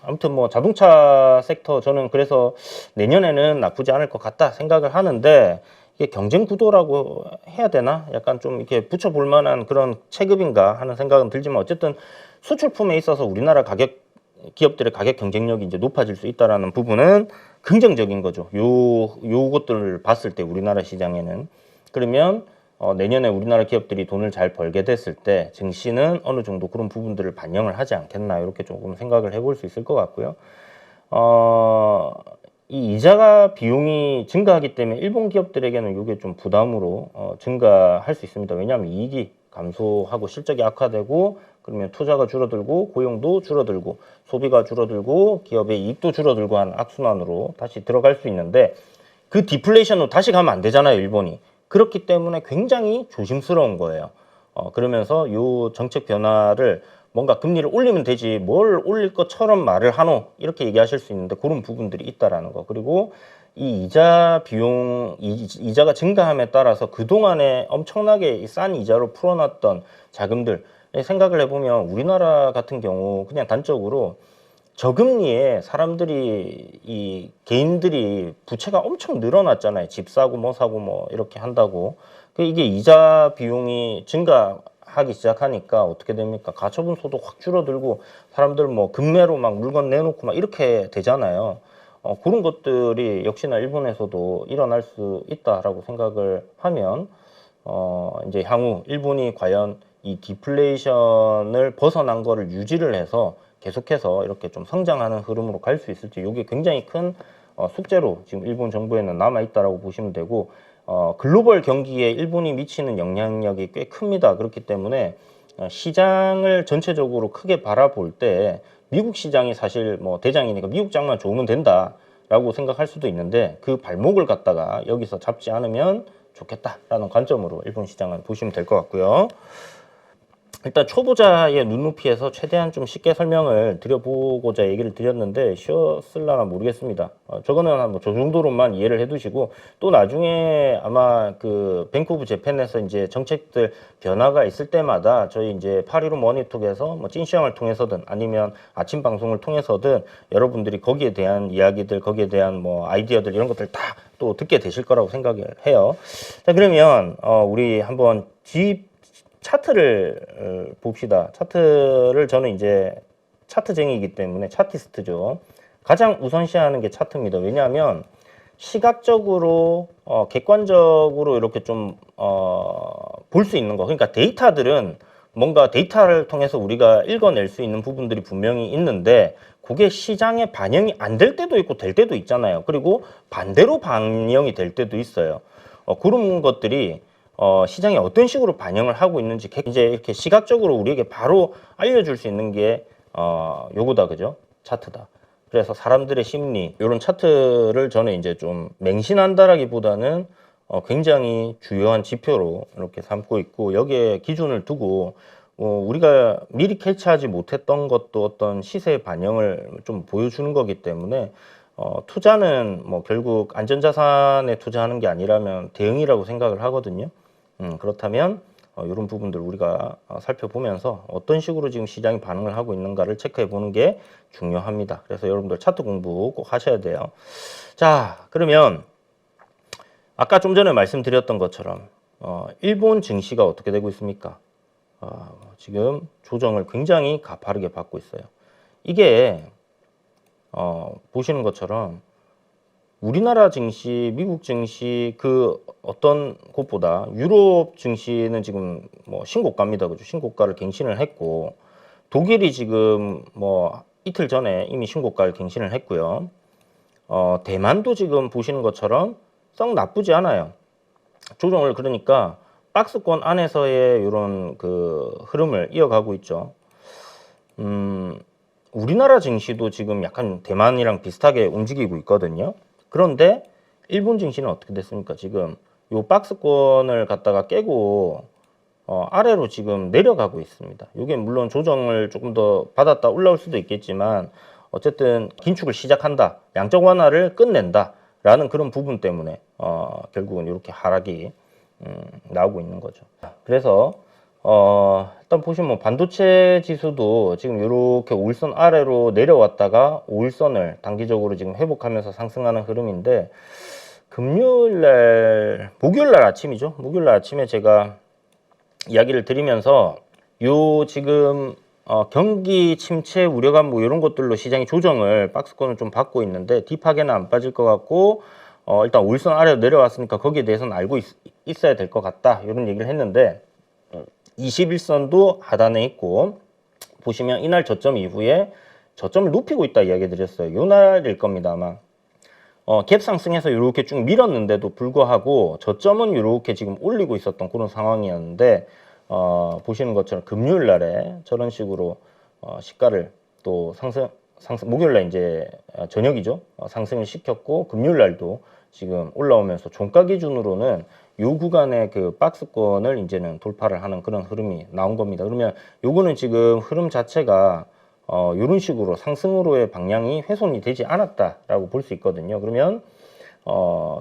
[SPEAKER 1] 아무튼 뭐 자동차 섹터, 저는 그래서 내년에는 나쁘지 않을 것 같다 생각을 하는데, 이게 경쟁 구도라고 해야 되나? 약간 좀 이렇게 붙여볼 만한 그런 체급인가 하는 생각은 들지만, 어쨌든 수출품에 있어서 우리나라 기업들의 가격 경쟁력이 이제 높아질 수 있다라는 부분은 긍정적인 거죠. 요것들을 봤을 때 우리나라 시장에는. 그러면 내년에 우리나라 기업들이 돈을 잘 벌게 됐을 때 증시는 어느 정도 그런 부분들을 반영을 하지 않겠나, 이렇게 조금 생각을 해볼 수 있을 것 같고요. 이 이자가 비용이 증가하기 때문에 일본 기업들에게는 이게 좀 부담으로 증가할 수 있습니다. 왜냐하면 이익이 감소하고 실적이 악화되고, 그러면 투자가 줄어들고 고용도 줄어들고 소비가 줄어들고 기업의 이익도 줄어들고 한 악순환으로 다시 들어갈 수 있는데, 그 디플레이션으로 다시 가면 안 되잖아요, 일본이. 그렇기 때문에 굉장히 조심스러운 거예요. 그러면서 요 정책 변화를 뭔가 금리를 올리면 되지 뭘 올릴 것처럼 말을 하노, 이렇게 얘기하실 수 있는데 그런 부분들이 있다라는 거. 그리고 이 이자 비용, 이자가 증가함에 따라서 그동안에 엄청나게 싼 이자로 풀어놨던 자금들 생각을 해보면, 우리나라 같은 경우 그냥 단적으로 저금리에 사람들이, 이 개인들이 부채가 엄청 늘어났잖아요. 집 사고 뭐 사고 뭐 이렇게 한다고. 이게 이자 비용이 증가하기 시작하니까 어떻게 됩니까? 가처분 소득 확 줄어들고 사람들 뭐 금매로 막 물건 내놓고 막 이렇게 되잖아요. 그런 것들이 역시나 일본에서도 일어날 수 있다라고 생각을 하면, 이제 향후 일본이 과연 이 디플레이션을 벗어난 거를 유지를 해서 계속해서 이렇게 좀 성장하는 흐름으로 갈 수 있을지, 이게 굉장히 큰 숙제로 지금 일본 정부에는 남아 있다라고 보시면 되고, 글로벌 경기에 일본이 미치는 영향력이 꽤 큽니다. 그렇기 때문에 시장을 전체적으로 크게 바라볼 때 미국 시장이 사실 뭐 대장이니까 미국 장만 좋으면 된다라고 생각할 수도 있는데, 그 발목을 갖다가 여기서 잡지 않으면 좋겠다라는 관점으로 일본 시장을 보시면 될 것 같고요. 일단 초보자의 눈높이에서 최대한 좀 쉽게 설명을 드려보고자 얘기를 드렸는데 쉬웠을라나 모르겠습니다. 저거는 뭐 저 정도로만 이해를 해두시고, 또 나중에 아마 그 뱅크 오브 재팬에서 이제 정책들 변화가 있을 때마다 저희 이제 815 머니톡에서 뭐 찐시황을 통해서든 아니면 아침 방송을 통해서든 여러분들이 거기에 대한 이야기들, 거기에 대한 뭐 아이디어들, 이런 것들 다 또 듣게 되실 거라고 생각을 해요. 자, 그러면 우리 한번 차트를 봅시다. 차트를, 저는 이제 차트쟁이이기 때문에 차티스트죠. 가장 우선시하는 게 차트입니다. 왜냐하면 시각적으로 객관적으로 이렇게 좀 볼 수 있는 거, 그러니까 데이터들은 뭔가 데이터를 통해서 우리가 읽어낼 수 있는 부분들이 분명히 있는데 그게 시장에 반영이 안 될 때도 있고 될 때도 있잖아요. 그리고 반대로 반영이 될 때도 있어요. 그런 것들이 시장에 어떤 식으로 반영을 하고 있는지 이제 이렇게 시각적으로 우리에게 바로 알려줄 수 있는 게 요거다, 그죠? 차트다. 그래서 사람들의 심리, 이런 차트를 저는 이제 좀 맹신한다라기보다는 굉장히 주요한 지표로 이렇게 삼고 있고, 여기에 기준을 두고 우리가 미리 캐치하지 못했던 것도 어떤 시세의 반영을 좀 보여주는 거기 때문에 투자는 뭐 결국 안전자산에 투자하는 게 아니라면 대응이라고 생각을 하거든요. 그렇다면 이런 부분들 우리가 살펴보면서 어떤 식으로 지금 시장이 반응을 하고 있는가를 체크해 보는 게 중요합니다. 그래서 여러분들 차트 공부 꼭 하셔야 돼요. 자, 그러면 아까 좀 전에 말씀드렸던 것처럼 일본 증시가 어떻게 되고 있습니까? 지금 조정을 굉장히 가파르게 받고 있어요. 이게 보시는 것처럼 우리나라 증시, 미국 증시 그 어떤 곳보다 유럽 증시는 지금 뭐 신고가입니다. 그죠? 신고가를 갱신을 했고, 독일이 지금 뭐 이틀 전에 이미 신고가를 갱신을 했고요. 대만도 지금 보시는 것처럼 썩 나쁘지 않아요. 조정을 그러니까 박스권 안에서의 이런 그 흐름을 이어가고 있죠. 우리나라 증시도 지금 약간 대만이랑 비슷하게 움직이고 있거든요. 그런데 일본 증시는 어떻게 됐습니까? 지금 요 박스권을 갖다가 깨고 아래로 지금 내려가고 있습니다. 이게 물론 조정을 조금 더 받았다 올라올 수도 있겠지만 어쨌든 긴축을 시작한다, 양적 완화를 끝낸다 라는 그런 부분 때문에 결국은 이렇게 하락이 나오고 있는 거죠. 그래서 일단 보시면 반도체 지수도 지금 이렇게 5일선 아래로 내려왔다가 5일선을 단기적으로 지금 회복하면서 상승하는 흐름인데, 목요일날 아침이죠. 목요일날 아침에 제가 이야기를 드리면서 요 지금 경기 침체 우려감 뭐 이런 것들로 시장이 조정을 박스권을 좀 받고 있는데 딥하게는 안 빠질 것 같고, 일단 5일선 아래로 내려왔으니까 거기에 대해서는 알고 있어야 될 것 같다, 이런 얘기를 했는데 21선도 하단에 있고, 보시면 이날 저점 이후에 저점을 높이고 있다 이야기 드렸어요. 요 날일 겁니다, 아마. 갭 상승해서 이렇게 쭉 밀었는데도 불구하고 저점은 이렇게 지금 올리고 있었던 그런 상황이었는데, 보시는 것처럼 금요일 날에 저런 식으로 시가를 또 상승 목요일 날 이제 저녁이죠. 상승을 시켰고, 금요일 날도 지금 올라오면서 종가 기준으로는 요 구간의 그 박스권을 이제는 돌파를 하는 그런 흐름이 나온 겁니다. 그러면 요거는 지금 흐름 자체가 이런 식으로 상승으로의 방향이 훼손이 되지 않았다라고 볼 수 있거든요. 그러면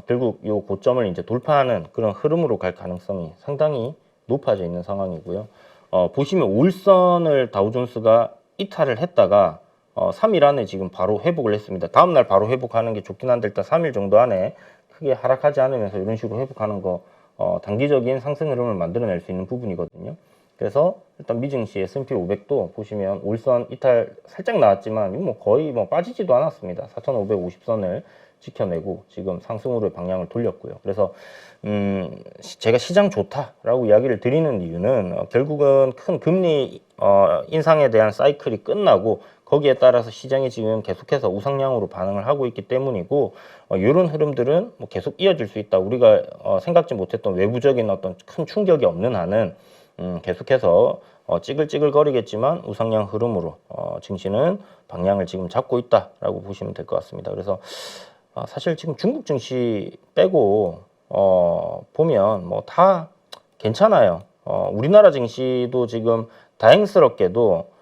[SPEAKER 1] 결국 요 고점을 이제 돌파하는 그런 흐름으로 갈 가능성이 상당히 높아져 있는 상황이고요. 보시면 5일선을 다우존스가 이탈을 했다가 3일 안에 지금 바로 회복을 했습니다. 다음날 바로 회복하는 게 좋긴 한데 일단 3일 정도 안에 크게 하락하지 않으면서 이런 식으로 회복하는 거 단기적인 상승 흐름을 만들어낼 수 있는 부분이거든요. 그래서 일단 미증시 S&P 500도 보시면 5일선 이탈 살짝 나왔지만 뭐 거의 뭐 빠지지도 않았습니다. 4,550선을 지켜내고 지금 상승으로의 방향을 돌렸고요. 그래서 제가 시장 좋다라고 이야기를 드리는 이유는 결국은 큰 금리 인상에 대한 사이클이 끝나고 거기에 따라서 시장이 지금 계속해서 우상향으로 반응을 하고 있기 때문이고, 이런 흐름들은 뭐 계속 이어질 수 있다. 우리가 생각지 못했던 외부적인 어떤 큰 충격이 없는 한은 계속해서 찌글찌글거리겠지만 우상향 흐름으로 증시는 방향을 지금 잡고 있다라고 보시면 될 것 같습니다. 그래서 사실 지금 중국 증시 빼고 보면 뭐 다 괜찮아요. 우리나라 증시도 지금 다행스럽게도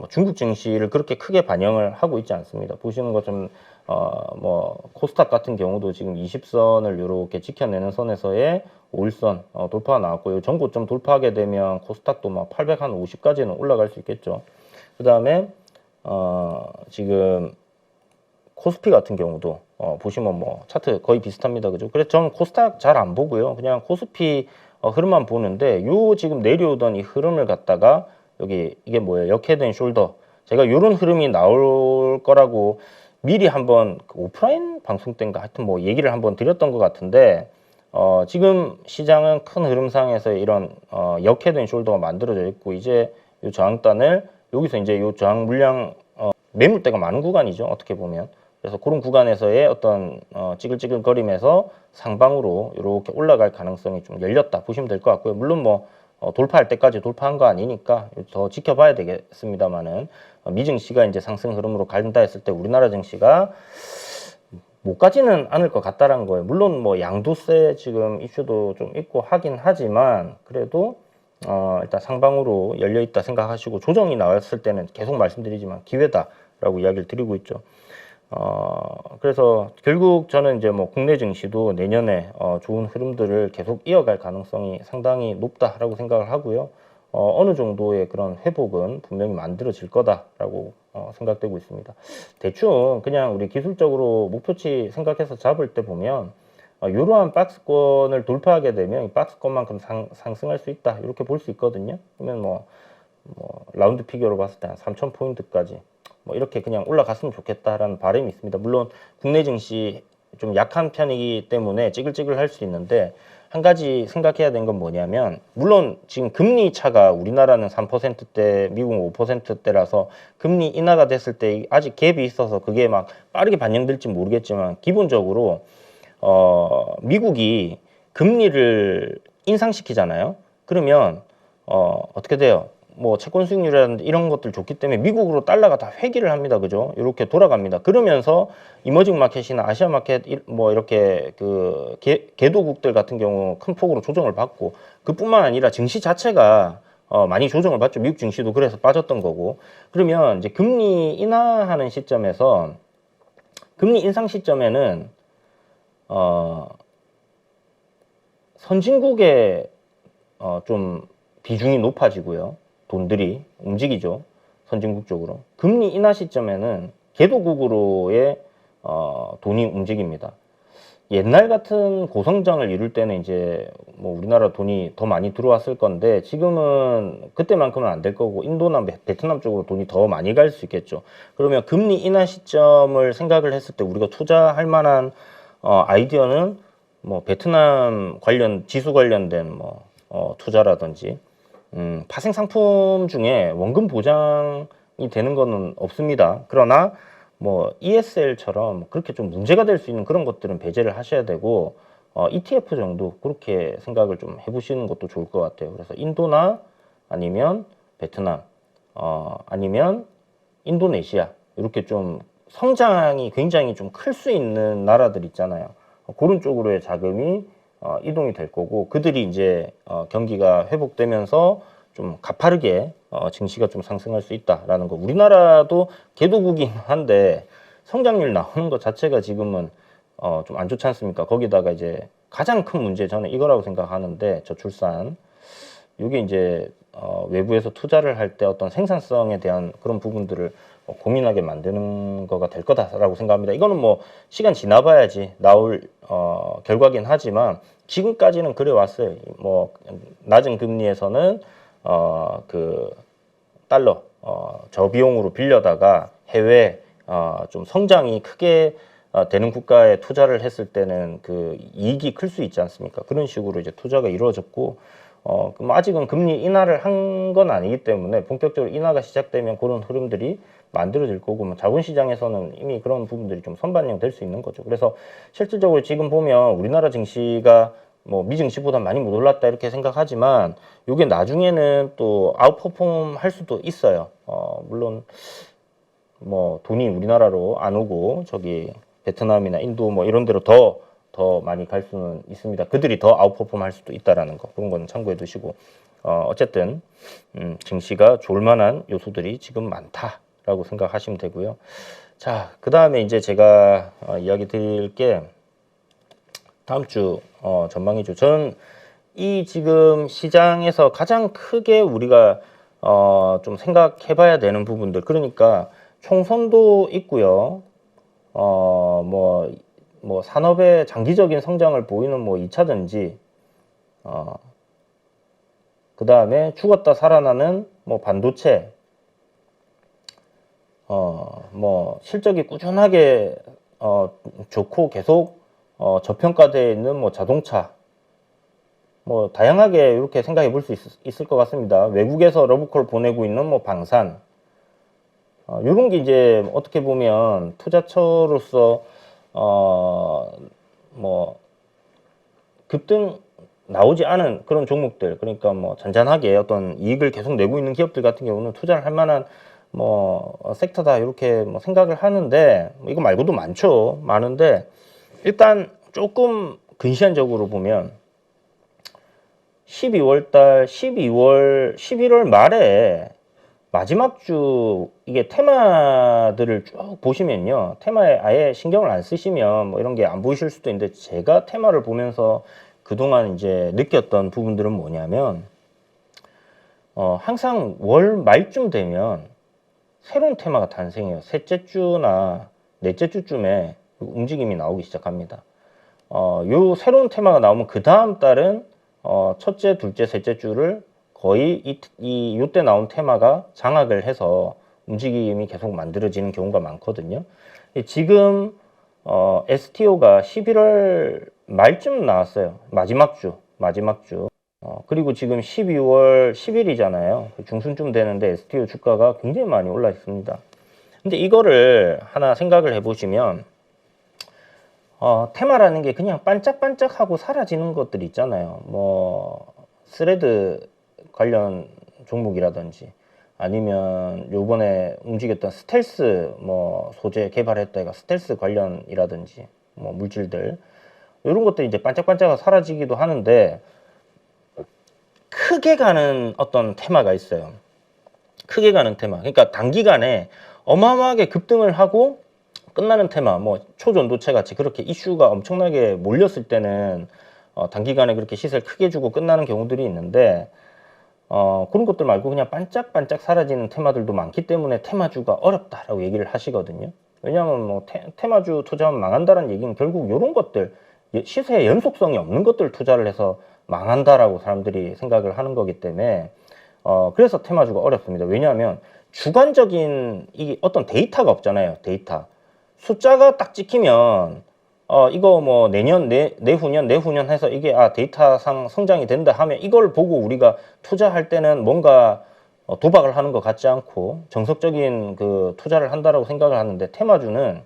[SPEAKER 1] 중국 증시를 그렇게 크게 반영을 하고 있지 않습니다. 보시는 것처럼 뭐 코스닥 같은 경우도 지금 20선을 이렇게 지켜내는 선에서의 5일선 돌파가 나왔고요. 전고점 돌파하게 되면 코스닥도 막 850까지는 올라갈 수 있겠죠. 그 다음에 지금 코스피 같은 경우도 보시면 뭐 차트 거의 비슷합니다. 그죠? 그래서 저는 코스닥 잘 안 보고요. 그냥 코스피 흐름만 보는데 요 지금 내려오던 이 흐름을 갖다가 여기 이게 뭐예요? 역헤드앤 숄더. 제가 요런 흐름이 나올 거라고 미리 한번 오프라인 방송 때인가 하여튼 뭐 얘기를 한번 드렸던 것 같은데 지금 시장은 큰 흐름상에서 이런 역헤드인 숄더가 만들어져 있고 이제 이 저항단을 여기서 이제 이 저항 물량 매물대가 많은 구간이죠. 어떻게 보면. 그래서 그런 구간에서의 어떤 찌글찌글거림에서 상방으로 이렇게 올라갈 가능성이 좀 열렸다 보시면 될 것 같고요. 물론 뭐 돌파할 때까지 돌파한 거 아니니까 더 지켜봐야 되겠습니다만은 미증시가 이제 상승 흐름으로 간다 했을 때 우리나라 증시가 못 가지는 않을 것 같다라는 거예요. 물론 뭐 양도세 지금 이슈도 좀 있고 하긴 하지만 그래도 일단 상방으로 열려 있다 생각하시고 조정이 나왔을 때는 계속 말씀드리지만 기회다라고 이야기를 드리고 있죠. 그래서 결국 저는 이제 뭐 국내 증시도 내년에 좋은 흐름들을 계속 이어갈 가능성이 상당히 높다라고 생각을 하고요. 어느 정도의 그런 회복은 분명히 만들어질 거다라고 생각되고 있습니다. 대충 그냥 우리 기술적으로 목표치 생각해서 잡을 때 보면 이러한 박스권을 돌파하게 되면 이 박스권만큼 상승할 수 있다 이렇게 볼 수 있거든요. 그러면 뭐 라운드 피겨로 봤을 때 한 3,000포인트까지 뭐 이렇게 그냥 올라갔으면 좋겠다라는 바람이 있습니다. 물론 국내 증시 좀 약한 편이기 때문에 찌글찌글 할 수 있는데 한 가지 생각해야 되는 건 뭐냐면 물론 지금 금리 차가 우리나라는 3%대 미국은 5%대라서 금리 인하가 됐을 때 아직 갭이 있어서 그게 막 빠르게 반영될지 모르겠지만 기본적으로 미국이 금리를 인상시키잖아요. 그러면 어떻게 돼요? 뭐 채권 수익률이라든지 이런 것들 좋기 때문에 미국으로 달러가 다 회귀를 합니다. 그죠? 이렇게 돌아갑니다. 그러면서 이머징 마켓이나 아시아 마켓 뭐 이렇게 그 개도국들 같은 경우 큰 폭으로 조정을 받고 그뿐만 아니라 증시 자체가 많이 조정을 받죠. 미국 증시도 그래서 빠졌던 거고. 그러면 이제 금리 인하하는 시점에서 금리 인상 시점에는 선진국의 좀 비중이 높아지고요. 돈들이 움직이죠. 선진국 쪽으로. 금리 인하 시점에는 개도국으로의 돈이 움직입니다. 옛날 같은 고성장을 이룰 때는 이제 뭐 우리나라 돈이 더 많이 들어왔을 건데 지금은 그때만큼은 안 될 거고 인도나 베트남 쪽으로 돈이 더 많이 갈 수 있겠죠. 그러면 금리 인하 시점을 생각을 했을 때 우리가 투자할 만한 아이디어는 뭐 베트남 관련 지수 관련된 뭐 투자라든지 파생 상품 중에 원금 보장이 되는 거는 없습니다. 그러나 뭐 ESL처럼 그렇게 좀 문제가 될 수 있는 그런 것들은 배제를 하셔야 되고 ETF 정도 그렇게 생각을 좀 해보시는 것도 좋을 것 같아요. 그래서 인도나 아니면 베트남 아니면 인도네시아 이렇게 좀 성장이 굉장히 좀 클 수 있는 나라들 있잖아요. 그런 쪽으로의 자금이 이동이 될 거고 그들이 이제 경기가 회복되면서 좀 가파르게 증시가 좀 상승할 수 있다라는 거. 우리나라도 개도국이긴 한데 성장률 나오는 것 자체가 지금은 좀 안 좋지 않습니까? 거기다가 이제 가장 큰 문제 저는 이거라고 생각하는데 저출산 이게 이제 외부에서 투자를 할 때 어떤 생산성에 대한 그런 부분들을 고민하게 만드는 거가 될 거다라고 생각합니다. 이거는 뭐 시간 지나봐야지 나올 결과긴 하지만 지금까지는 그래 왔어요. 뭐 낮은 금리에서는 그 달러 저비용으로 빌려다가 해외 좀 성장이 크게 되는 국가에 투자를 했을 때는 그 이익이 클 수 있지 않습니까? 그런 식으로 이제 투자가 이루어졌고 그럼 아직은 금리 인하를 한 건 아니기 때문에 본격적으로 인하가 시작되면 그런 흐름들이 만들어질 거고 뭐 자본시장에서는 이미 그런 부분들이 좀 선반영 될 수 있는 거죠. 그래서 실질적으로 지금 보면 우리나라 증시가 뭐 미증시보다 많이 못 올랐다 이렇게 생각하지만 이게 나중에는 또 아웃퍼폼 할 수도 있어요. 물론 뭐 돈이 우리나라로 안 오고 저기 베트남이나 인도 뭐 이런 데로 더 많이 갈 수는 있습니다. 그들이 더 아웃퍼폼 할 수도 있다라는 거 그런 거는 참고해 두시고 어쨌든 증시가 좋을 만한 요소들이 지금 많다라고 생각하시면 되고요. 자, 그 다음에 이제 제가 이야기 드릴 게 다음 주 전망이죠. 저는 이 지금 시장에서 가장 크게 우리가 좀 생각해봐야 되는 부분들 그러니까 총선도 있고요. 뭐 산업의 장기적인 성장을 보이는 뭐 2차 전지 그 다음에 죽었다 살아나는 뭐 반도체 뭐 실적이 꾸준하게 좋고 계속 저평가되어 있는 뭐 자동차 뭐 다양하게 이렇게 생각해 볼 수 있을 것 같습니다. 외국에서 러브콜 보내고 있는 뭐 방산, 이런 게 이제 어떻게 보면 투자처로서 뭐 급등 나오지 않은 그런 종목들, 그러니까 뭐 잔잔하게 어떤 이익을 계속 내고 있는 기업들 같은 경우는 투자를 할 만한 뭐 섹터다 이렇게 뭐 생각을 하는데, 이거 말고도 많은데 일단 조금 근시안적으로 보면 12월 달, 11월 말에 마지막 주 이게 테마들을 쭉 보시면요, 테마에 아예 신경을 안 쓰시면 뭐 이런 게 안 보이실 수도 있는데, 제가 테마를 보면서 그동안 이제 느꼈던 부분들은 뭐냐면, 항상 월 말쯤 되면 새로운 테마가 탄생해요. 셋째 주나 넷째 주쯤에 움직임이 나오기 시작합니다. 요 새로운 테마가 나오면 그 다음 달은 첫째, 둘째, 셋째 주를 거의 요때 나온 테마가 장악을 해서 움직임이 계속 만들어지는 경우가 많거든요. 지금 STO가 11월 말쯤 나왔어요. 마지막 주. 그리고 지금 12월 10일이잖아요. 중순쯤 되는데 STO 주가가 굉장히 많이 올라 있습니다. 근데 이거를 하나 생각을 해보시면, 테마라는 게 그냥 반짝반짝하고 사라지는 것들 있잖아요. 뭐 스레드 관련 종목이라든지, 아니면 요번에 움직였던 스텔스 뭐 소재 개발했다 해가 스텔스 관련이라든지 뭐 물질들, 이런 것들이 이제 반짝반짝하고 사라지기도 하는데, 크게 가는 어떤 테마가 있어요. 크게 가는 테마. 그러니까 단기간에 어마어마하게 급등을 하고 끝나는 테마, 뭐 초전도체 같이 그렇게 이슈가 엄청나게 몰렸을 때는 단기간에 그렇게 시세를 크게 주고 끝나는 경우들이 있는데, 그런 것들 말고 그냥 반짝반짝 사라지는 테마들도 많기 때문에 테마주가 어렵다라고 얘기를 하시거든요. 왜냐하면 뭐 테마주 투자하면 망한다는 얘기는 결국 이런 것들, 시세의 연속성이 없는 것들 투자를 해서 망한다라고 사람들이 생각을 하는 거기 때문에, 그래서 테마주가 어렵습니다. 왜냐하면 주관적인 이 어떤 데이터가 없잖아요. 데이터. 숫자가 딱 찍히면 이거 뭐 내년, 내후년 해서 이게 데이터상 성장이 된다 하면 이걸 보고 우리가 투자할 때는 뭔가 도박을 하는 것 같지 않고 정석적인 그 투자를 한다라고 생각을 하는데, 테마주는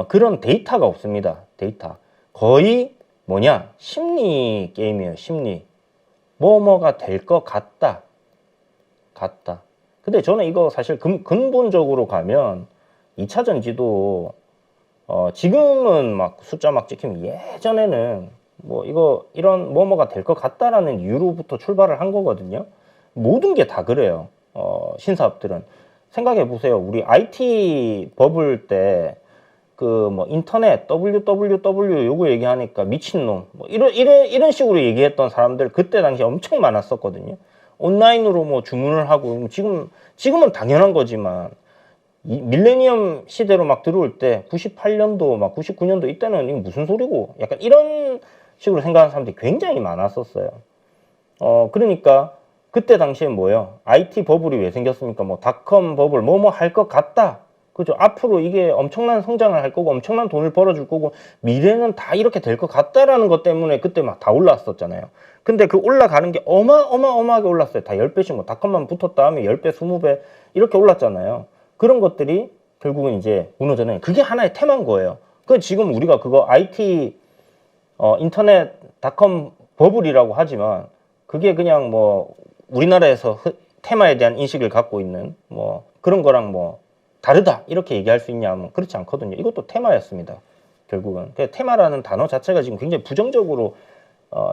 [SPEAKER 1] 그런 데이터가 없습니다. 데이터. 거의 뭐냐? 심리 게임이에요. 심리. 뭐가 될 것 같다. 근데 저는 이거 사실 근본적으로 가면 2차 전지도 지금은 막 숫자 막 찍히면, 예전에는 뭐 이런 뭐가 될 것 같다라는 이유로부터 출발을 한 거거든요. 모든 게 다 그래요. 신사업들은 생각해 보세요. 우리 IT 버블 때 그 뭐 인터넷 www 요거 얘기하니까 미친놈 뭐 이런 식으로 얘기했던 사람들 그때 당시 엄청 많았었거든요. 온라인으로 뭐 주문을 하고, 지금은 당연한 거지만 이 밀레니엄 시대로 막 들어올 때 98년도 막 99년도 이때는 이게 무슨 소리고, 약간 이런 식으로 생각하는 사람들이 굉장히 많았었어요. 그러니까 그때 당시에 뭐예요? IT 버블이 왜 생겼습니까? 뭐 닷컴 버블 뭐 할 것 같다. 그죠? 앞으로 이게 엄청난 성장을 할 거고 엄청난 돈을 벌어줄 거고 미래는 다 이렇게 될 것 같다라는 것 때문에 그때 막 다 올랐었잖아요. 근데 그 올라가는 게 어마어마하게 올랐어요. 다 10배씩, 뭐 닷컴만 붙었다 하면 10배, 20배 이렇게 올랐잖아요. 그런 것들이 결국은 이제 무너져는, 그게 하나의 테마인 거예요. 그 지금 우리가 그거 IT 인터넷 닷컴 버블이라고 하지만, 그게 그냥 뭐 우리나라에서 테마에 대한 인식을 갖고 있는 뭐 그런 거랑 뭐 다르다 이렇게 얘기할 수 있냐면 그렇지 않거든요. 이것도 테마였습니다. 결국은 테마라는 단어 자체가 지금 굉장히 부정적으로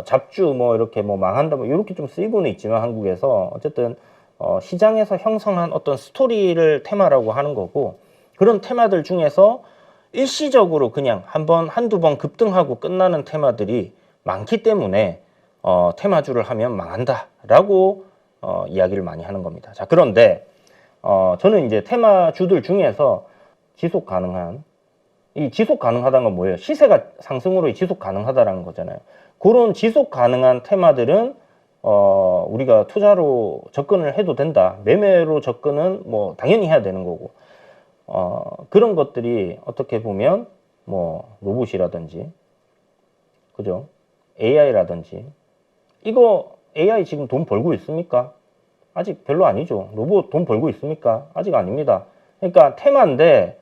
[SPEAKER 1] 잡주 뭐 이렇게 뭐 망한다 뭐 이렇게 좀 쓰이고는 있지만, 한국에서 어쨌든 시장에서 형성한 어떤 스토리를 테마라고 하는 거고, 그런 테마들 중에서 일시적으로 그냥 한두 번 급등하고 끝나는 테마들이 많기 때문에 테마주를 하면 망한다라고 이야기를 많이 하는 겁니다. 자, 그런데 저는 이제 테마주들 중에서 지속 가능한, 이 지속 가능하다는 건 뭐예요? 시세가 상승으로 지속 가능하다라는 거잖아요. 그런 지속 가능한 테마들은 우리가 투자로 접근을 해도 된다. 매매로 접근은 뭐 당연히 해야 되는 거고, 그런 것들이 어떻게 보면 뭐 로봇이라든지, 그죠? AI라든지 이거 AI 지금 돈 벌고 있습니까? 아직 별로 아니죠. 로봇 돈 벌고 있습니까? 아직 아닙니다. 그러니까 테마인데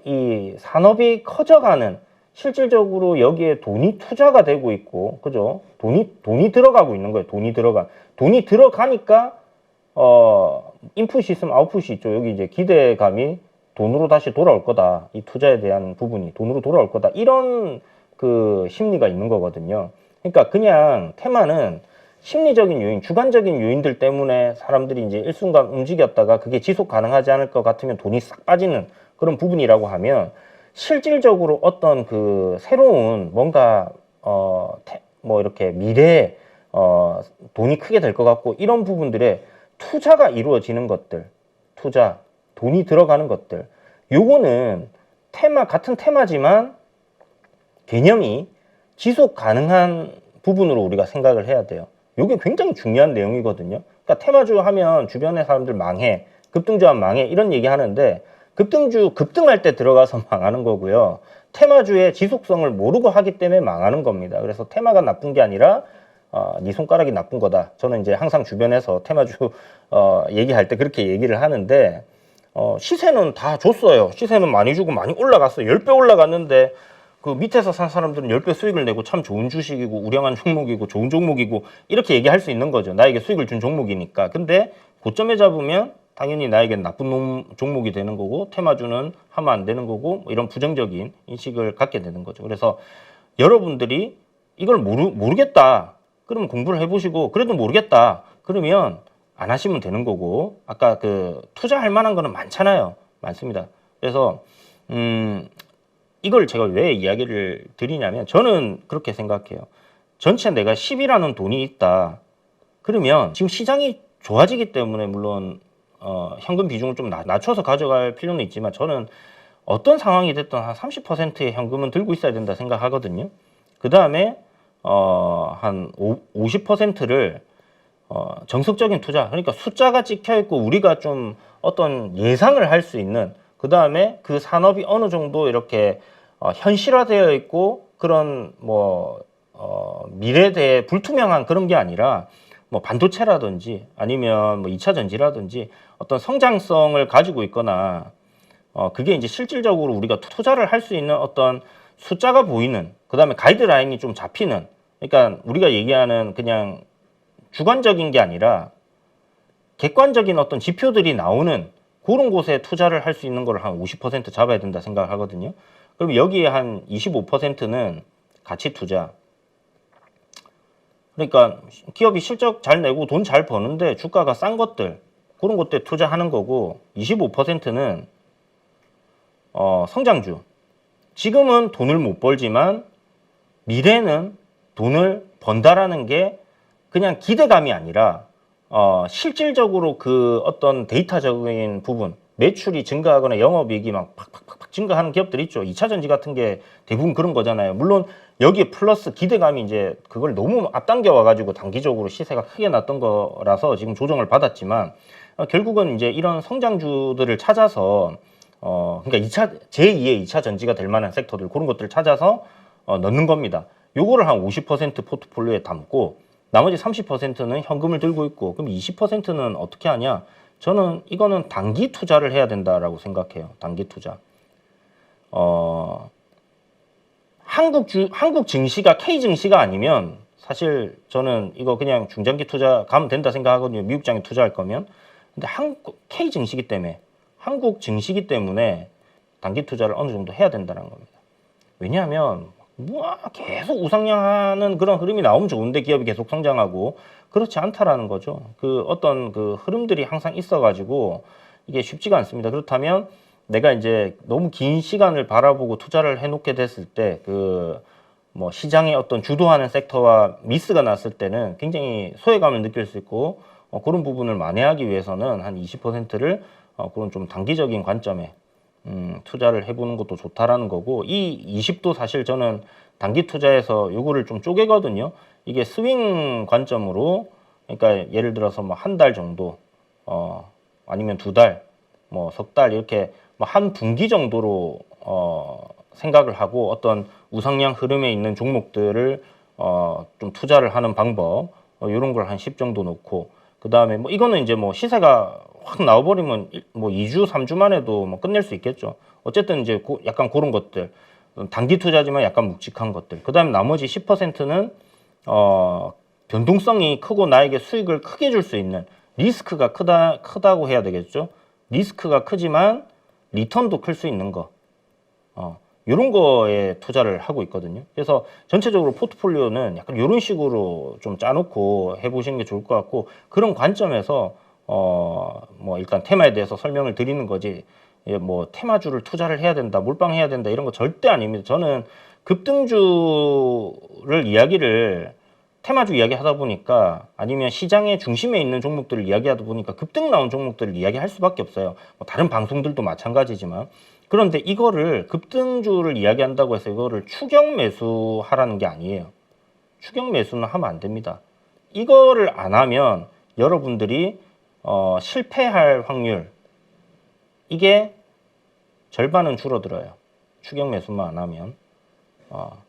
[SPEAKER 1] 이 산업이 커져가는 실질적으로 여기에 돈이 투자가 되고 있고, 그죠? 돈이 들어가고 있는 거예요. 돈이 들어가니까 인풋이 있으면 아웃풋이 있죠. 여기 이제 기대감이 돈으로 다시 돌아올 거다. 이 투자에 대한 부분이 돈으로 돌아올 거다. 이런 그 심리가 있는 거거든요. 그러니까 그냥 테마는 심리적인 요인, 주관적인 요인들 때문에 사람들이 이제 일순간 움직였다가 그게 지속 가능하지 않을 것 같으면 돈이 싹 빠지는 그런 부분이라고 하면, 실질적으로 어떤 그 새로운 뭔가 뭐 이렇게 미래에 돈이 크게 될 것 같고 이런 부분들에 투자가 이루어지는 것들, 돈이 들어가는 것들, 요거는 같은 테마지만 개념이 지속 가능한 부분으로 우리가 생각을 해야 돼요. 이게 굉장히 중요한 내용이거든요. 그러니까 테마주 하면 주변의 사람들 망해, 급등주하면 망해 이런 얘기 하는데, 급등할 때 들어가서 망하는 거고요. 테마주의 지속성을 모르고 하기 때문에 망하는 겁니다. 그래서 테마가 나쁜 게 아니라 네 손가락이 나쁜 거다. 저는 이제 항상 주변에서 테마주 얘기할 때 그렇게 얘기를 하는데, 시세는 다 줬어요. 시세는 많이 주고 많이 올라갔어요. 10배 올라갔는데 그 밑에서 산 사람들은 10배 수익을 내고 참 좋은 주식이고 우량한 종목이고 좋은 종목이고 이렇게 얘기할 수 있는 거죠. 나에게 수익을 준 종목이니까. 근데 고점에 잡으면 당연히 나에겐 나쁜 종목이 되는 거고, 테마주는 하면 안 되는 거고, 뭐 이런 부정적인 인식을 갖게 되는 거죠. 그래서 여러분들이 이걸 모르겠다. 그러면 공부를 해보시고, 그래도 모르겠다. 그러면 안 하시면 되는 거고, 아까 그 투자할 만한 거는 많습니다. 그래서 이걸 제가 왜 이야기를 드리냐면, 저는 그렇게 생각해요. 전체 내가 10이라는 돈이 있다. 그러면 지금 시장이 좋아지기 때문에 물론 현금 비중을 좀 낮춰서 가져갈 필요는 있지만, 저는 어떤 상황이 됐든 한 30%의 현금은 들고 있어야 된다 생각하거든요. 그 다음에 한 50%를 정석적인 투자, 그러니까 숫자가 찍혀 있고 우리가 좀 어떤 예상을 할 수 있는, 그 다음에 그 산업이 어느 정도 이렇게 현실화되어 있고 그런 뭐 미래에 대해 불투명한 그런 게 아니라, 뭐 반도체라든지 아니면 뭐 2차 전지라든지 어떤 성장성을 가지고 있거나, 그게 이제 실질적으로 우리가 투자를 할 수 있는 어떤 숫자가 보이는, 그 다음에 가이드라인이 좀 잡히는, 그러니까 우리가 얘기하는 그냥 주관적인 게 아니라 객관적인 어떤 지표들이 나오는 그런 곳에 투자를 할 수 있는 걸 한 50% 잡아야 된다 생각하거든요. 그럼 여기에 한 25%는 가치 투자. 그러니까 기업이 실적 잘 내고 돈 잘 버는데 주가가 싼 것들, 그런 것들에 투자하는 거고, 25%는 성장주. 지금은 돈을 못 벌지만 미래는 돈을 번다라는 게 그냥 기대감이 아니라 실질적으로 그 어떤 데이터적인 부분, 매출이 증가하거나 영업이익이 막 팍팍팍 증가하는 기업들이 있죠. 2차 전지 같은 게 대부분 그런 거잖아요. 물론 여기에 플러스 기대감이 이제 그걸 너무 앞당겨 와가지고 단기적으로 시세가 크게 났던 거라서 지금 조정을 받았지만, 결국은 이제 이런 성장주들을 찾아서 그러니까 제2의 2차 전지가 될 만한 섹터들, 그런 것들을 찾아서 넣는 겁니다. 요거를 한 50% 포트폴리오에 담고 나머지 30%는 현금을 들고 있고, 그럼 20%는 어떻게 하냐? 저는 이거는 단기 투자를 해야 된다라고 생각해요. 단기 투자. 한국 증시가 K 증시가 아니면 사실 저는 이거 그냥 중장기 투자 가면 된다 생각하거든요. 미국장에 투자할 거면. 근데 K 증시기 때문에, 한국 증시기 때문에 단기 투자를 어느 정도 해야 된다는 겁니다. 왜냐하면 뭐 계속 우상향하는 그런 흐름이 나오면 좋은데 기업이 계속 성장하고, 그렇지 않다라는 거죠. 그 어떤 그 흐름들이 항상 있어가지고 이게 쉽지가 않습니다. 그렇다면 내가 이제 너무 긴 시간을 바라보고 투자를 해놓게 됐을 때, 그 뭐 시장의 어떤 주도하는 섹터와 미스가 났을 때는 굉장히 소외감을 느낄 수 있고, 그런 부분을 만회하기 위해서는 한 20%를 그런 좀 단기적인 관점에 투자를 해보는 것도 좋다라는 거고, 이 20도 사실 저는 단기 투자에서 요거를 좀 쪼개거든요. 이게 스윙 관점으로, 그러니까 예를 들어서 뭐 한 달 정도, 아니면 2달, 뭐 석 달 이렇게 뭐 한 분기 정도로 생각을 하고 어떤 우상향 흐름에 있는 종목들을 좀 투자를 하는 방법, 이런 걸 한 10 정도 놓고, 그 다음에 뭐 이거는 이제 뭐 시세가 확 나와버리면 뭐 2주, 3주 만에도 뭐 끝낼 수 있겠죠. 어쨌든 이제 약간 그런 것들, 단기 투자지만 약간 묵직한 것들. 그 다음에 나머지 10%는 변동성이 크고 나에게 수익을 크게 줄 수 있는, 리스크가 크다고 해야 되겠죠. 리스크가 크지만 리턴도 클 수 있는 거. 이런 거에 투자를 하고 있거든요. 그래서 전체적으로 포트폴리오는 약간 이런 식으로 좀 짜놓고 해보시는 게 좋을 것 같고, 그런 관점에서 뭐 일단 테마에 대해서 설명을 드리는 거지, 뭐 테마주를 투자를 해야 된다, 몰빵해야 된다 이런 거 절대 아닙니다. 저는 급등주를 이야기를 테마주 이야기 하다 보니까, 아니면 시장의 중심에 있는 종목들을 이야기하다 보니까 급등 나온 종목들을 이야기할 수밖에 없어요. 뭐 다른 방송들도 마찬가지지만. 그런데 이거를 급등주를 이야기한다고 해서 이거를 추격 매수하라는 게 아니에요. 추격 매수는 하면 안 됩니다. 이거를 안 하면 여러분들이 실패할 확률, 이게 절반은 줄어들어요. 추격 매수만 안 하면.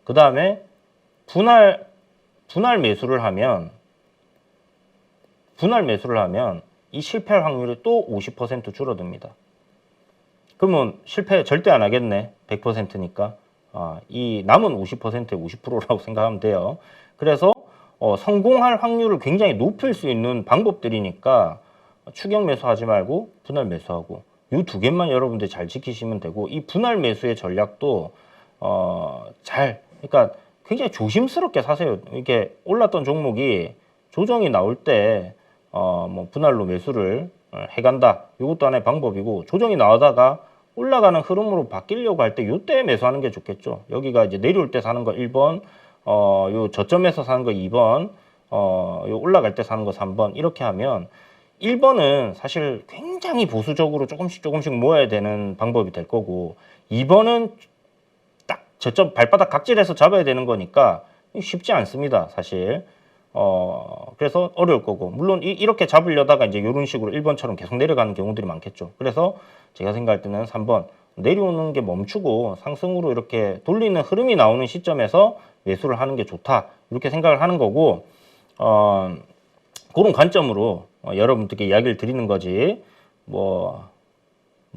[SPEAKER 1] 그 다음에 분할 매수를 하면 이 실패할 확률이 또 50% 줄어듭니다. 그러면 실패 절대 안 하겠네. 100%니까. 이 남은 50%에 50%라고 생각하면 돼요. 그래서 성공할 확률을 굉장히 높일 수 있는 방법들이니까 추격 매수하지 말고 분할 매수하고, 이 두 개만 여러분들 잘 지키시면 되고, 이 분할 매수의 전략도 그러니까 굉장히 조심스럽게 사세요. 이렇게 올랐던 종목이 조정이 나올 때 뭐 분할로 매수를 해간다. 이것도 하나의 방법이고, 조정이 나오다가 올라가는 흐름으로 바뀌려고 할 때 이때 매수하는 게 좋겠죠. 여기가 이제 내려올 때 사는 거 1번, 요 저점에서 사는 거 2번, 요 올라갈 때 사는 거 3번, 이렇게 하면 1번은 사실 굉장히 보수적으로 조금씩 모아야 되는 방법이 될 거고, 2번은 딱 저점 발바닥 각질해서 잡아야 되는 거니까 쉽지 않습니다, 사실. 그래서 어려울 거고, 물론 이렇게 잡으려다가 이제 이런 식으로 1번처럼 계속 내려가는 경우들이 많겠죠. 그래서 제가 생각할 때는 3번, 내려오는 게 멈추고 상승으로 이렇게 돌리는 흐름이 나오는 시점에서 매수를 하는 게 좋다, 이렇게 생각을 하는 거고, 그런 관점으로 여러분들께 이야기를 드리는 거지, 뭐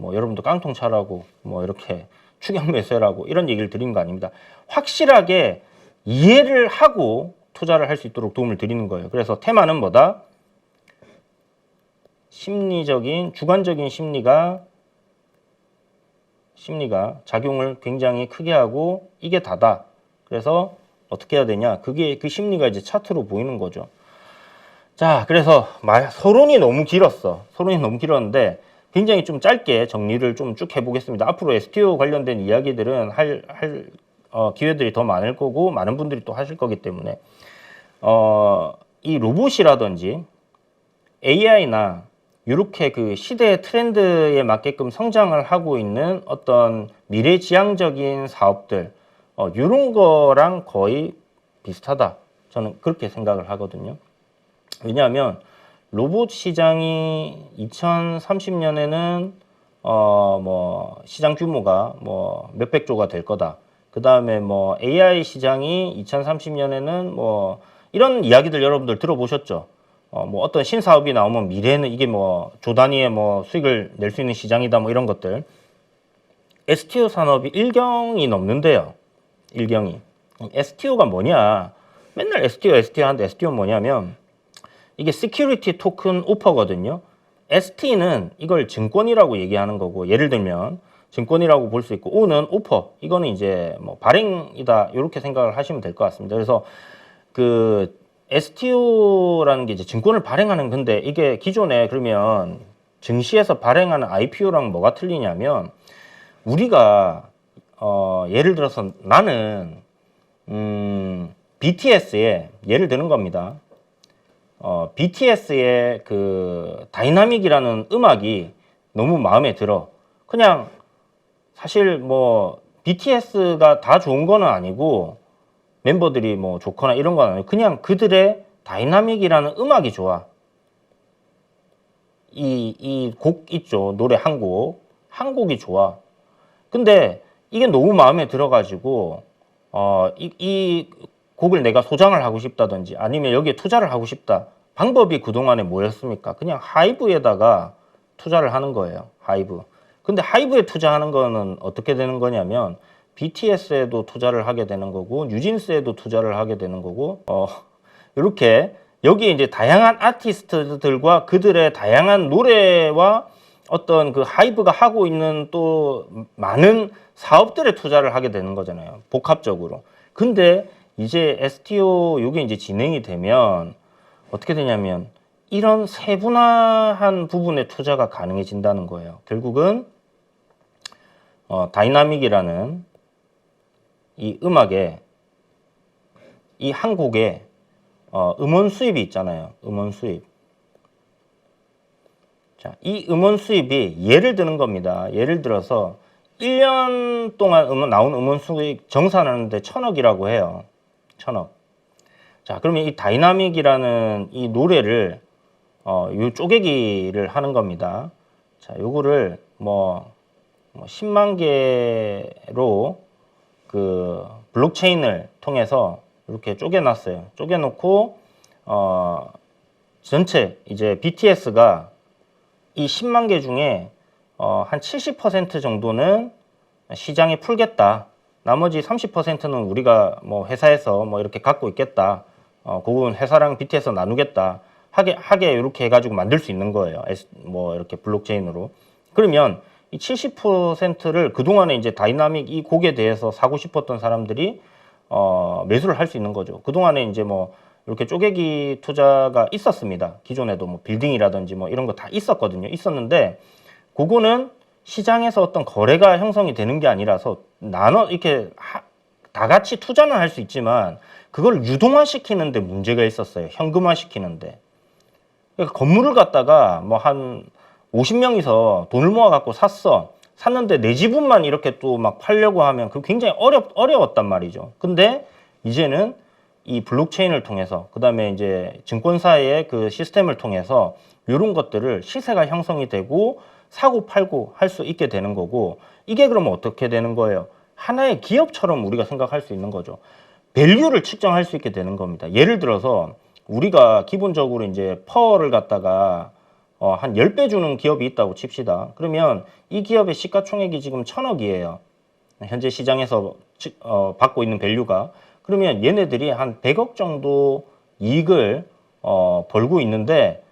[SPEAKER 1] 여러분도 깡통 차라고 뭐 이렇게 추격 매수라고 이런 얘기를 드리는 거 아닙니다. 확실하게 이해를 하고 투자를 할 수 있도록 도움을 드리는 거예요. 그래서 테마는 뭐다? 주관적인 심리가 작용을 굉장히 크게 하고, 이게 다다. 그래서 어떻게 해야 되냐? 그 심리가 이제 차트로 보이는 거죠. 자, 그래서 서론이 너무 길었는데 굉장히 좀 짧게 정리를 좀 쭉 해보겠습니다. 앞으로 STO 관련된 이야기들은 기회들이 더 많을 거고, 많은 분들이 또 하실 거기 때문에 이 로봇이라든지 AI나 이렇게 그 시대의 트렌드에 맞게끔 성장을 하고 있는 어떤 미래지향적인 사업들, 이런 거랑 거의 비슷하다. 저는 그렇게 생각을 하거든요. 왜냐하면 로봇 시장이 2030년에는 뭐 시장 규모가 뭐 몇백 조가 될 거다. 그 다음에 뭐 AI 시장이 2030년에는 뭐 이런 이야기들 여러분들 들어보셨죠? 뭐 어떤 신사업이 나오면 미래에는 이게 뭐 조 단위의 뭐 수익을 낼 수 있는 시장이다, 뭐 이런 것들. STO 산업이 1경이 넘는데요. 1경이. STO가 뭐냐? 맨날 STO 하는데, STO 뭐냐면 이게 시큐리티 토큰 오퍼거든요. ST는 이걸 증권이라고 얘기하는 거고, 예를 들면 증권이라고 볼 수 있고, O는 오퍼, 이거는 이제 뭐 발행이다, 이렇게 생각을 하시면 될 것 같습니다. 그래서 그 STO라는 게 이제 증권을 발행하는 건데, 이게 기존에 그러면 증시에서 발행하는 IPO랑 뭐가 틀리냐면, 우리가 예를 들어서 나는 BTS에 예를 드는 겁니다. BTS의 그 다이나믹이라는 음악이 너무 마음에 들어. 그냥 사실 뭐 BTS가 다 좋은 거는 아니고, 멤버들이 뭐 좋거나 이런 건 아니고, 그냥 그들의 다이나믹이라는 음악이 좋아. 이 곡 있죠. 노래 한 곡이 좋아. 근데 이게 너무 마음에 들어가지고 이 곡을 내가 소장을 하고 싶다든지 아니면 여기에 투자를 하고 싶다. 방법이 그동안에 뭐였습니까? 그냥 하이브에다가 투자를 하는 거예요. 하이브. 근데 하이브에 투자하는 거는 어떻게 되는 거냐면 BTS에도 투자를 하게 되는 거고 뉴진스에도 투자를 하게 되는 거고 이렇게 여기에 이제 다양한 아티스트들과 그들의 다양한 노래와 어떤 그 하이브가 하고 있는 또 많은 사업들에 투자를 하게 되는 거잖아요. 복합적으로. 근데 이제 STO 요게 이제 진행이 되면 어떻게 되냐면 이런 세분화한 부분에 투자가 가능해진다는 거예요. 결국은 다이나믹이라는 이 음악에 이 한 곡에 음원 수입이 있잖아요. 음원 수입. 자, 이 음원 수입이 예를 드는 겁니다. 예를 들어서 1년 동안 나온 음원 수입 정산하는데 1,000억이라고 해요. 1,000억. 자, 그러면 이 다이나믹이라는 이 노래를 요 쪼개기를 하는 겁니다. 자, 요거를 뭐 10만 개로 그 블록체인을 통해서 이렇게 쪼개놨어요. 쪼개놓고 전체 이제 BTS가 이 10만 개 중에 한 70% 정도는 시장에 풀겠다. 나머지 30%는 우리가 뭐 회사에서 뭐 이렇게 갖고 있겠다. 그건 회사랑 BTS 나누겠다. 하게 이렇게 해가지고 만들 수 있는 거예요. 뭐 이렇게 블록체인으로. 그러면 이 70%를 그동안에 이제 다이나믹 이 곡에 대해서 사고 싶었던 사람들이 매수를 할 수 있는 거죠. 그동안에 이제 뭐 이렇게 쪼개기 투자가 있었습니다. 기존에도 뭐 빌딩이라든지 뭐 이런 거 다 있었거든요. 있었는데 그거는 시장에서 어떤 거래가 형성이 되는 게 아니라서 이렇게 다 같이 투자는 할 수 있지만 그걸 유동화시키는데 문제가 있었어요. 현금화시키는데. 그러니까 건물을 갖다가 뭐 한 50명이서 돈을 모아갖고 샀는데 내 지분만 이렇게 또 막 팔려고 하면 그 굉장히 어려웠단 말이죠. 근데 이제는 이 블록체인을 통해서 그다음에 이제 증권사의 그 시스템을 통해서 이런 것들을 시세가 형성이 되고 사고 팔고 할 수 있게 되는 거고 이게 그러면 어떻게 되는 거예요? 하나의 기업처럼 우리가 생각할 수 있는 거죠. 밸류를 측정할 수 있게 되는 겁니다. 예를 들어서 우리가 기본적으로 이제 퍼를 갖다가 한 10배 주는 기업이 있다고 칩시다. 그러면 이 기업의 시가총액이 지금 1,000억이에요. 현재 시장에서 받고 있는 밸류가. 그러면 얘네들이 한 100억 정도 이익을 벌고 있는데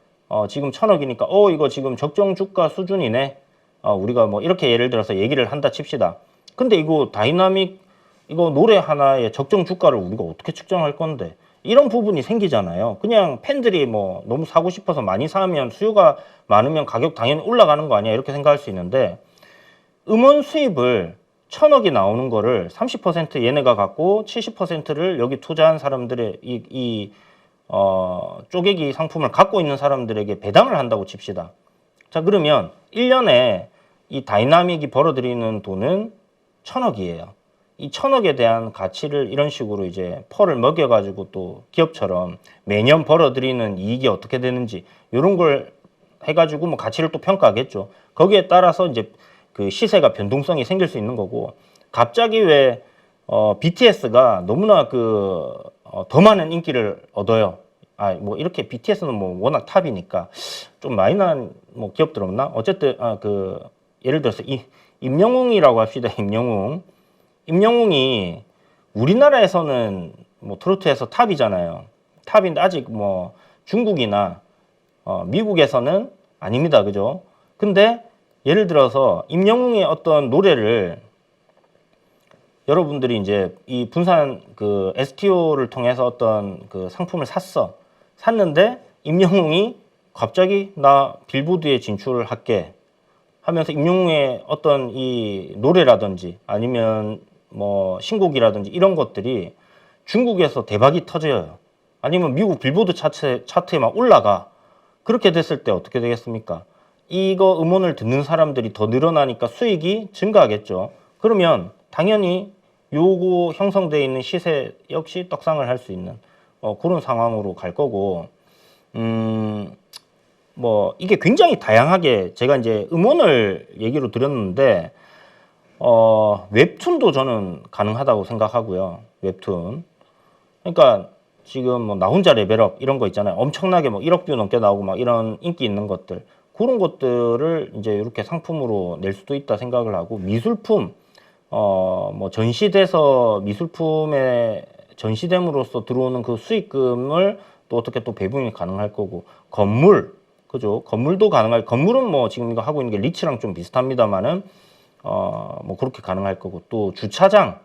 [SPEAKER 1] 지금 1,000억이니까 이거 지금 적정 주가 수준이네. 우리가 뭐 이렇게 예를 들어서 얘기를 한다 칩시다. 근데 이거 다이나믹 이거 노래 하나의 적정 주가를 우리가 어떻게 측정할 건데 이런 부분이 생기잖아요. 그냥 팬들이 뭐 너무 사고 싶어서 많이 사면 수요가 많으면 가격 당연히 올라가는 거 아니야 이렇게 생각할 수 있는데 음원 수입을 1,000억이 나오는 거를 30% 얘네가 갖고 70%를 여기 투자한 사람들의 쪼개기 상품을 갖고 있는 사람들에게 배당을 한다고 칩시다. 자, 그러면 1년에 이 다이나믹이 벌어들이는 돈은 1,000억이에요. 이 1,000억에 대한 가치를 이런 식으로 이제 펄을 먹여가지고 또 기업처럼 매년 벌어들이는 이익이 어떻게 되는지 이런 걸 해가지고 뭐 가치를 또 평가하겠죠. 거기에 따라서 이제 그 시세가 변동성이 생길 수 있는 거고 갑자기 왜 BTS가 너무나 더 많은 인기를 얻어요. 뭐 이렇게 BTS는 뭐 워낙 탑이니까 좀 마이너한 뭐 기업들 없나? 어쨌든 예를 들어서 임영웅이라고 합시다. 임영웅이 우리나라에서는 뭐 트로트에서 탑이잖아요. 탑인데 아직 뭐 중국이나 미국에서는 아닙니다. 그죠? 근데 예를 들어서 임영웅의 어떤 노래를 여러분들이 이제 이 분산 그 STO를 통해서 어떤 그 상품을 샀는데 임영웅이 갑자기 나 빌보드에 진출을 할게 하면서 임영웅의 어떤 이 노래라든지 아니면 뭐 신곡이라든지 이런 것들이 중국에서 대박이 터져요. 아니면 미국 빌보드 차트에 막 올라가. 그렇게 됐을 때 어떻게 되겠습니까? 이거 음원을 듣는 사람들이 더 늘어나니까 수익이 증가하겠죠. 그러면 당연히 요거 형성되어 있는 시세 역시 떡상을 할 수 있는 그런 상황으로 갈 거고 뭐 이게 굉장히 다양하게 제가 이제 음원을 얘기로 드렸는데 웹툰도 저는 가능하다고 생각하고요. 웹툰 그러니까 지금 뭐 나 혼자 레벨업 이런 거 있잖아요. 엄청나게 뭐 1억 뷰 넘게 나오고 막 이런 인기 있는 것들. 그런 것들을 이제 이렇게 상품으로 낼 수도 있다 생각을 하고, 미술품, 뭐 전시돼서 미술품에 전시됨으로써 들어오는 그 수익금을 또 어떻게 또 배분이 가능할 거고, 건물, 그죠? 건물도 가능할, 건물은 뭐 지금 이거 하고 있는 게 리츠랑 좀 비슷합니다만은, 뭐 그렇게 가능할 거고, 또 주차장,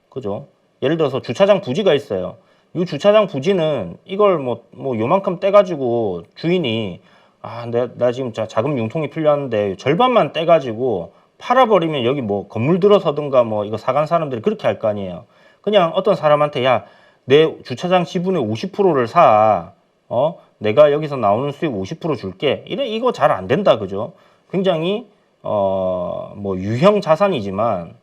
[SPEAKER 1] 그죠? 예를 들어서 주차장 부지가 있어요. 이 주차장 부지는 이걸 뭐 요만큼 떼가지고 주인이, 나 지금 자금 융통이 필요한데 절반만 떼가지고 팔아버리면 여기 뭐 건물 들어서든가 뭐 이거 사간 사람들이 그렇게 할 거 아니에요. 그냥 어떤 사람한테, 야, 내 주차장 지분의 50%를 사. 내가 여기서 나오는 수익 50% 줄게. 이거 잘 안 된다. 그죠? 굉장히, 뭐 유형 자산이지만,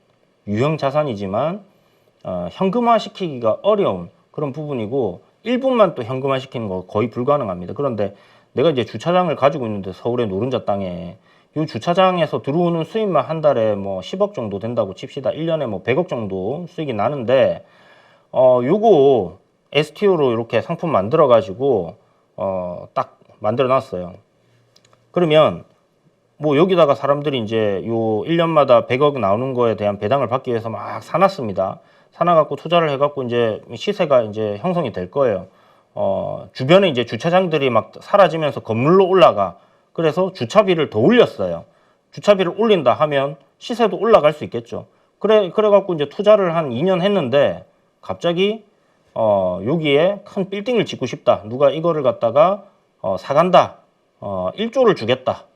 [SPEAKER 1] 현금화 시키기가 어려운 그런 부분이고, 일부만 또 현금화 시키는 거 거의 불가능합니다. 그런데 내가 이제 주차장을 가지고 있는데, 서울의 노른자 땅에 이 주차장에서 들어오는 수입만 한 달에 뭐 10억 정도 된다고 칩시다. 1년에 뭐 100억 정도 수익이 나는데, 요거 STO로 이렇게 상품 만들어 가지고 딱 만들어 놨어요. 그러면 뭐 여기다가 사람들이 이제 요 1년마다 100억 나오는 거에 대한 배당을 받기 위해서 막 사놨습니다. 사놔갖고 투자를 해갖고 이제 시세가 이제 형성이 될 거예요. 주변에 이제 주차장들이 막 사라지면서 건물로 올라가. 그래서 주차비를 더 올렸어요. 주차비를 올린다 하면 시세도 올라갈 수 있겠죠. 그래갖고 이제 투자를 한 2년 했는데, 갑자기, 여기에 큰 빌딩을 짓고 싶다. 누가 이거를 갖다가, 사간다. 1조를 주겠다.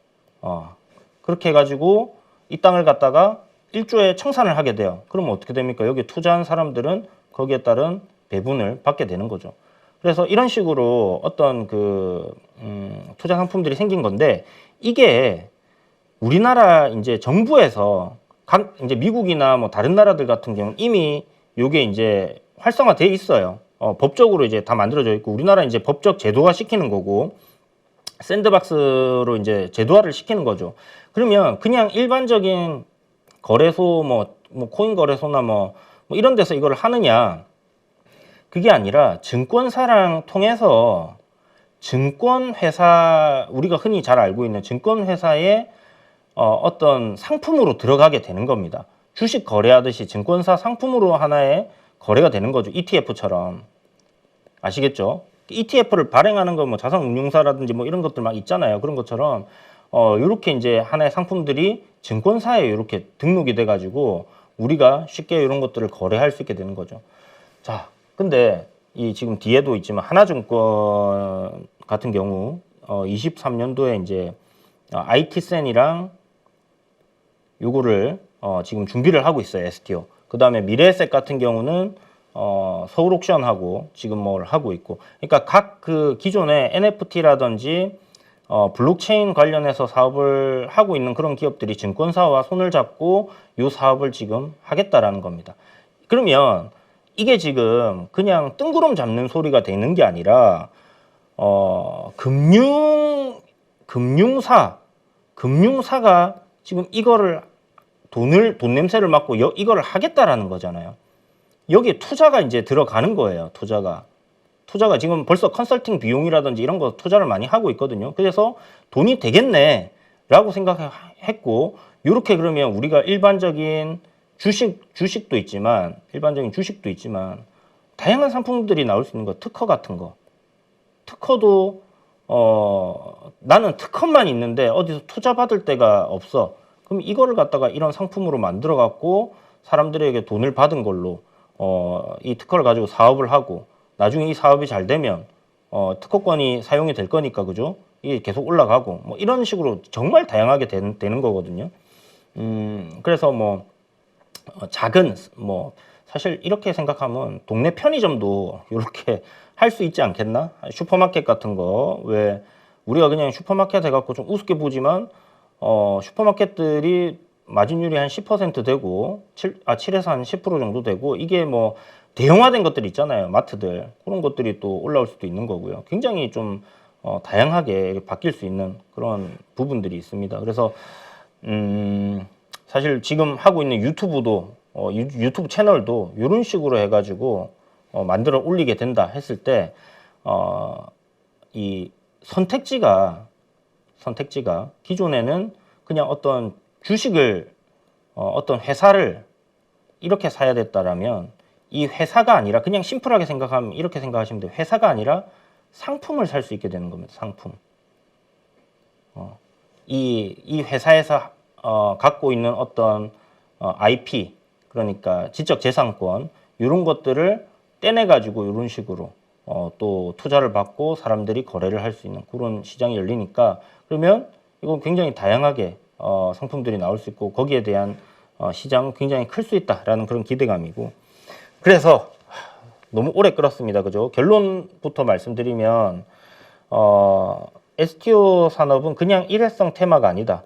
[SPEAKER 1] 그렇게 해가지고 이 땅을 갖다가 1조에 청산을 하게 돼요. 그러면 어떻게 됩니까? 여기 투자한 사람들은 거기에 따른 배분을 받게 되는 거죠. 그래서 이런 식으로 어떤 투자 상품들이 생긴 건데, 이게 우리나라 이제 정부에서 이제 미국이나 뭐 다른 나라들 같은 경우는 이미 요게 이제 활성화돼 있어요. 법적으로 이제 다 만들어져 있고, 우리나라 이제 법적 제도화 시키는 거고, 샌드박스로 이제 제도화를 시키는 거죠. 그러면 그냥 일반적인 거래소, 뭐 코인 거래소나 뭐 이런 데서 이걸 하느냐? 그게 아니라 증권사랑 통해서 증권회사, 우리가 흔히 잘 알고 있는 증권회사의 어떤 상품으로 들어가게 되는 겁니다. 주식 거래하듯이 증권사 상품으로 하나의 거래가 되는 거죠. ETF처럼. 아시겠죠? ETF를 발행하는 거 뭐 자산운용사라든지 뭐 이런 것들 막 있잖아요. 그런 것처럼 이렇게 이제 하나의 상품들이 증권사에 이렇게 등록이 돼가지고 우리가 쉽게 이런 것들을 거래할 수 있게 되는 거죠. 자, 근데 이 지금 뒤에도 있지만 하나증권 같은 경우 23년도에 이제 IT센이랑 요거를 지금 준비를 하고 있어요. STO. 그 다음에 미래에셋 같은 경우는 서울옥션하고 지금 뭘 하고 있고, 그러니까 각 그 기존의 NFT라든지 블록체인 관련해서 사업을 하고 있는 그런 기업들이 증권사와 손을 잡고 이 사업을 지금 하겠다라는 겁니다. 그러면 이게 지금 그냥 뜬구름 잡는 소리가 되는 게 아니라 금융사가 지금 이거를 돈 냄새를 맡고 이거를 하겠다라는 거잖아요. 여기에 투자가 이제 들어가는 거예요. 투자가 지금 벌써 컨설팅 비용이라든지 이런 거 투자를 많이 하고 있거든요. 그래서 돈이 되겠네라고 생각했고, 이렇게 그러면 우리가 일반적인 주식도 있지만 다양한 상품들이 나올 수 있는 거, 특허 같은 거. 특허도 나는 특허만 있는데 어디서 투자 받을 데가 없어. 그럼 이거를 갖다가 이런 상품으로 만들어 갖고 사람들에게 돈을 받은 걸로 이 특허를 가지고 사업을 하고, 나중에 이 사업이 잘 되면 특허권이 사용이 될 거니까, 그죠? 이게 계속 올라가고 뭐 이런 식으로 정말 다양하게 되는 거거든요. 그래서 뭐 작은 뭐 사실 이렇게 생각하면 동네 편의점도 이렇게 할 수 있지 않겠나? 슈퍼마켓 같은 거, 왜 우리가 그냥 슈퍼마켓 해갖고 좀 우습게 보지만 슈퍼마켓들이 마진율이 한 10% 되고 7에서 한 10% 정도 되고, 이게 뭐 대형화된 것들 있잖아요. 마트들, 그런 것들이 또 올라올 수도 있는 거고요. 굉장히 좀 다양하게 바뀔 수 있는 그런 부분들이 있습니다. 그래서 사실 지금 하고 있는 유튜브도 유튜브 채널도 이런 식으로 해가지고 만들어 올리게 된다 했을 때 이 선택지가 기존에는 그냥 어떤 주식을 어떤 회사를 이렇게 사야 됐다라면 이 회사가 아니라 그냥 심플하게 생각하면 이렇게 생각하시면 돼요. 회사가 아니라 상품을 살 수 있게 되는 겁니다. 상품. 이 회사에서 갖고 있는 어떤 IP 그러니까 지적재산권 이런 것들을 떼내 가지고 이런 식으로 또 투자를 받고 사람들이 거래를 할 수 있는 그런 시장이 열리니까 그러면 이건 굉장히 다양하게 상품들이 나올 수 있고 거기에 대한 시장은 굉장히 클 수 있다라는 그런 기대감이고 그래서 너무 오래 끌었습니다. 그죠? 결론부터 말씀드리면 STO 산업은 그냥 일회성 테마가 아니다.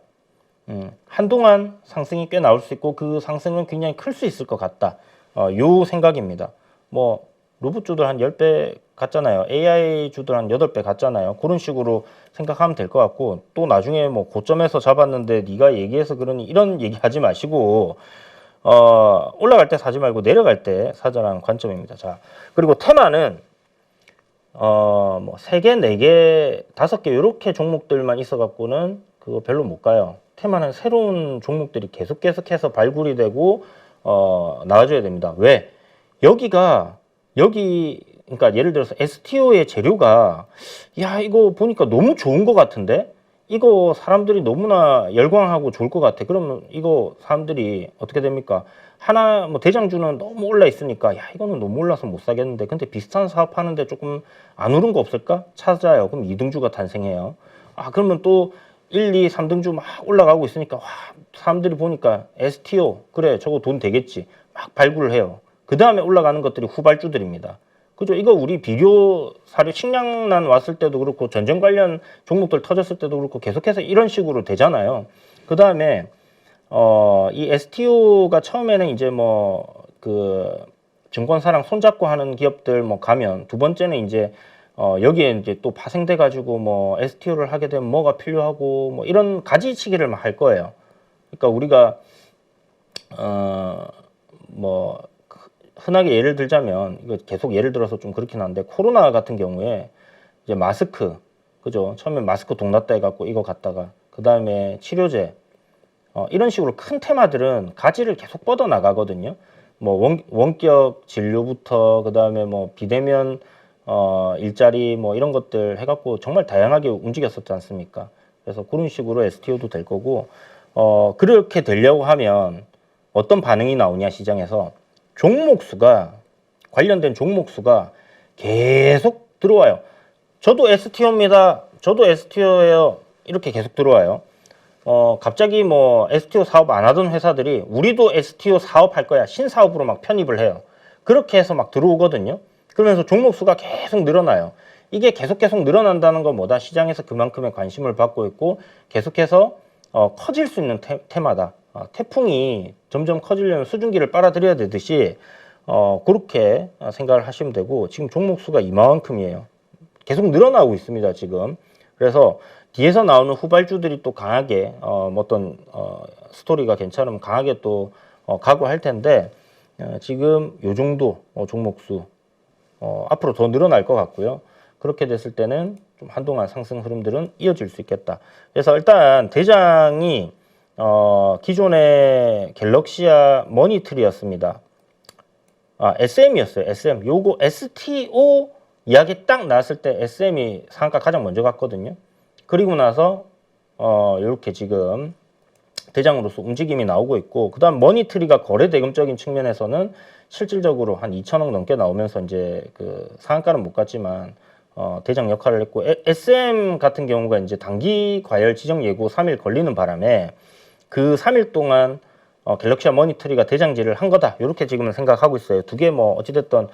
[SPEAKER 1] 한동안 상승이 꽤 나올 수 있고 그 상승은 굉장히 클 수 있을 것 같다. 요 생각입니다. 뭐 로봇주들 한 10배 갔잖아요. AI 주들 한 8배 갔잖아요. 그런 식으로 생각하면 될 것 같고 또 나중에 뭐 고점에서 잡았는데 네가 얘기해서 그러니 이런 얘기 하지 마시고 올라갈 때 사지 말고 내려갈 때 사자라는 관점입니다. 자, 그리고 테마는 뭐 3개, 4개, 5개 이렇게 종목들만 있어 갖고는 그거 별로 못 가요. 테마는 새로운 종목들이 계속해서 발굴이 되고 나와줘야 됩니다. 왜? 그러니까 예를 들어서 STO의 재료가 야 이거 보니까 너무 좋은 것 같은데 이거 사람들이 너무나 열광하고 좋을 것 같아. 그러면 이거 사람들이 어떻게 됩니까? 하나 뭐 대장주는 너무 올라 있으니까 야 이거는 너무 올라서 못 사겠는데 근데 비슷한 사업 하는데 조금 안 오른 거 없을까? 찾아요. 그럼 2등주가 탄생해요. 그러면 또 1, 2, 3등주 막 올라가고 있으니까 와 사람들이 보니까 STO 그래 저거 돈 되겠지 막 발굴을 해요. 그 다음에 올라가는 것들이 후발주들입니다. 그죠? 이거 우리 비료 사료 식량난 왔을 때도 그렇고 전쟁 관련 종목들 터졌을 때도 그렇고 계속해서 이런 식으로 되잖아요. 그 다음에 이 STO가 처음에는 이제 뭐 그 증권사랑 손잡고 하는 기업들 뭐 가면 두 번째는 이제 여기에 이제 또 파생돼 가지고 뭐 STO를 하게 되면 뭐가 필요하고 뭐 이런 가지치기를 막 할 거예요. 그러니까 우리가 뭐 흔하게 예를 들자면 이거 계속 예를 들어서 좀 그렇긴 한데 코로나 같은 경우에 이제 마스크 그죠? 처음에 마스크 동났다 해갖고 이거 갖다가 그 다음에 치료제 이런 식으로 큰 테마들은 가지를 계속 뻗어 나가거든요. 뭐 원격 진료부터 그 다음에 뭐 비대면 일자리 뭐 이런 것들 해갖고 정말 다양하게 움직였었지 않습니까? 그래서 그런 식으로 STO도 될 거고 그렇게 되려고 하면 어떤 반응이 나오냐 시장에서 종목수가 관련된 종목수가 계속 들어와요. 저도 STO입니다. 저도 STO예요. 이렇게 계속 들어와요. 갑자기 뭐 STO 사업 안 하던 회사들이 우리도 STO 사업할 거야. 신사업으로 막 편입을 해요. 그렇게 해서 막 들어오거든요. 그러면서 종목수가 계속 늘어나요. 이게 계속 늘어난다는 건 뭐다? 시장에서 그만큼의 관심을 받고 있고 계속해서 커질 수 있는 테마다. 태풍이 점점 커지려면 수증기를 빨아들여야 되듯이 그렇게 생각을 하시면 되고 지금 종목수가 이만큼이에요. 계속 늘어나고 있습니다. 지금. 그래서 뒤에서 나오는 후발주들이 또 강하게 어떤 스토리가 괜찮으면 강하게 또 가고 할 텐데 지금 요 정도 종목수 앞으로 더 늘어날 것 같고요. 그렇게 됐을 때는 좀 한동안 상승 흐름들은 이어질 수 있겠다. 그래서 일단 대장이 기존의 갤럭시아 머니트리였습니다. SM이었어요. SM. 요거 STO 이야기 딱 나왔을 때 SM이 상한가 가장 먼저 갔거든요. 그리고 나서 이렇게 지금 대장으로서 움직임이 나오고 있고 그 다음 머니트리가 거래 대금적인 측면에서는 실질적으로 한 2천억 넘게 나오면서 이제 그 상한가는 못 갔지만 대장 역할을 했고 SM 같은 경우가 이제 단기 과열 지정 예고 3일 걸리는 바람에 그 3일 동안 갤럭시아 머니트리가 대장질을 한 거다. 이렇게 지금은 생각하고 있어요. 두 개 뭐 어찌됐든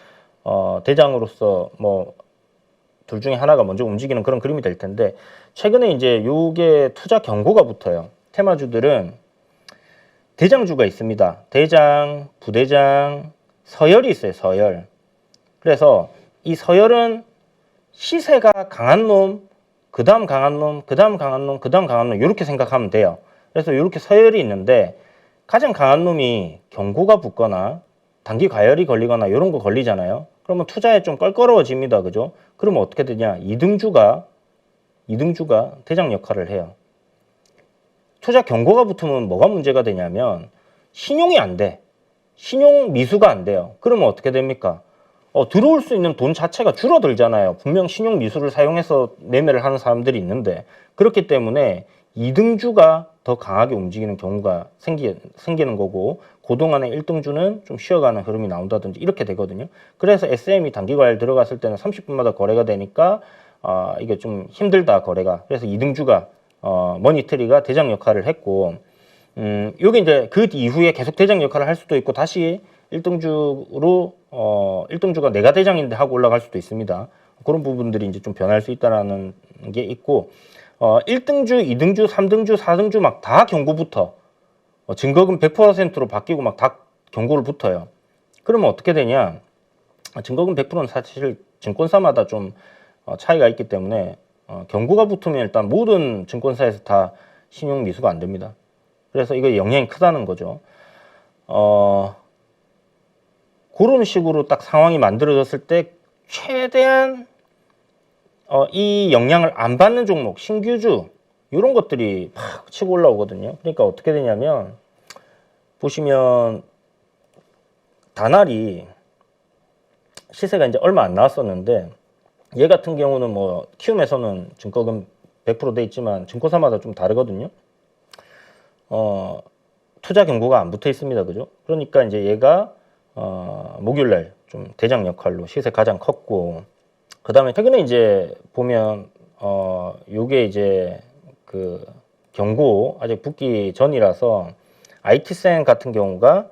[SPEAKER 1] 대장으로서 뭐 둘 중에 하나가 먼저 움직이는 그런 그림이 될 텐데 최근에 이제 요게 투자 경고가 붙어요. 테마주들은 대장주가 있습니다. 대장, 부대장, 서열이 있어요. 서열. 그래서 이 서열은 시세가 강한 놈, 그 다음 강한 놈, 그 다음 강한 놈, 그 다음 강한 놈 이렇게 생각하면 돼요. 그래서 이렇게 서열이 있는데 가장 강한 놈이 경고가 붙거나 단기 과열이 걸리거나 이런 거 걸리잖아요. 그러면 투자에 좀 껄끄러워집니다. 그죠? 그러면 어떻게 되냐? 이등주가 대장 역할을 해요. 투자 경고가 붙으면 뭐가 문제가 되냐면 신용이 안 돼. 신용 미수가 안 돼요. 그러면 어떻게 됩니까? 들어올 수 있는 돈 자체가 줄어들잖아요. 분명 신용 미수를 사용해서 매매를 하는 사람들이 있는데, 그렇기 때문에 이등주가 더 강하게 움직이는 경우가 생기는 거고, 그동안에 1등주는 좀 쉬어가는 흐름이 나온다든지 이렇게 되거든요. 그래서 SM이 단기 과열 들어갔을 때는 30분마다 거래가 되니까 이게 좀 힘들다, 거래가. 그래서 이등주가 머니트리가 대장 역할을 했고, 요게 이제 그 이후에 계속 대장 역할을 할 수도 있고, 다시 1등주로 1등주가 내가 대장인데 하고 올라갈 수도 있습니다. 그런 부분들이 이제 좀 변할 수 있다라는 게 있고, 1등주, 2등주, 3등주, 4등주 막 다 경고부터 증거금 100%로 바뀌고 막 다 경고를 붙어요. 그러면 어떻게 되냐? 증거금 100%는 사실 증권사마다 좀 차이가 있기 때문에 경고가 붙으면 일단 모든 증권사에서 다 신용 미수가 안 됩니다. 그래서 이거 영향이 크다는 거죠. 그런 식으로 딱 상황이 만들어졌을 때 최대한 이 영향을 안 받는 종목, 신규주 이런 것들이 팍 치고 올라오거든요. 그러니까 어떻게 되냐면 보시면 다날이 시세가 이제 얼마 안 나왔었는데, 얘 같은 경우는 뭐 키움에서는 증거금 100%돼 있지만 증권사마다 좀 다르거든요. 투자 경고가 안 붙어 있습니다. 그죠? 그러니까 이제 얘가 목요일날 좀 대장 역할로 시세 가장 컸고, 그 다음에 최근에 이제 보면 요게 이제 그 경고 아직 붙기 전이라서 IT센 같은 경우가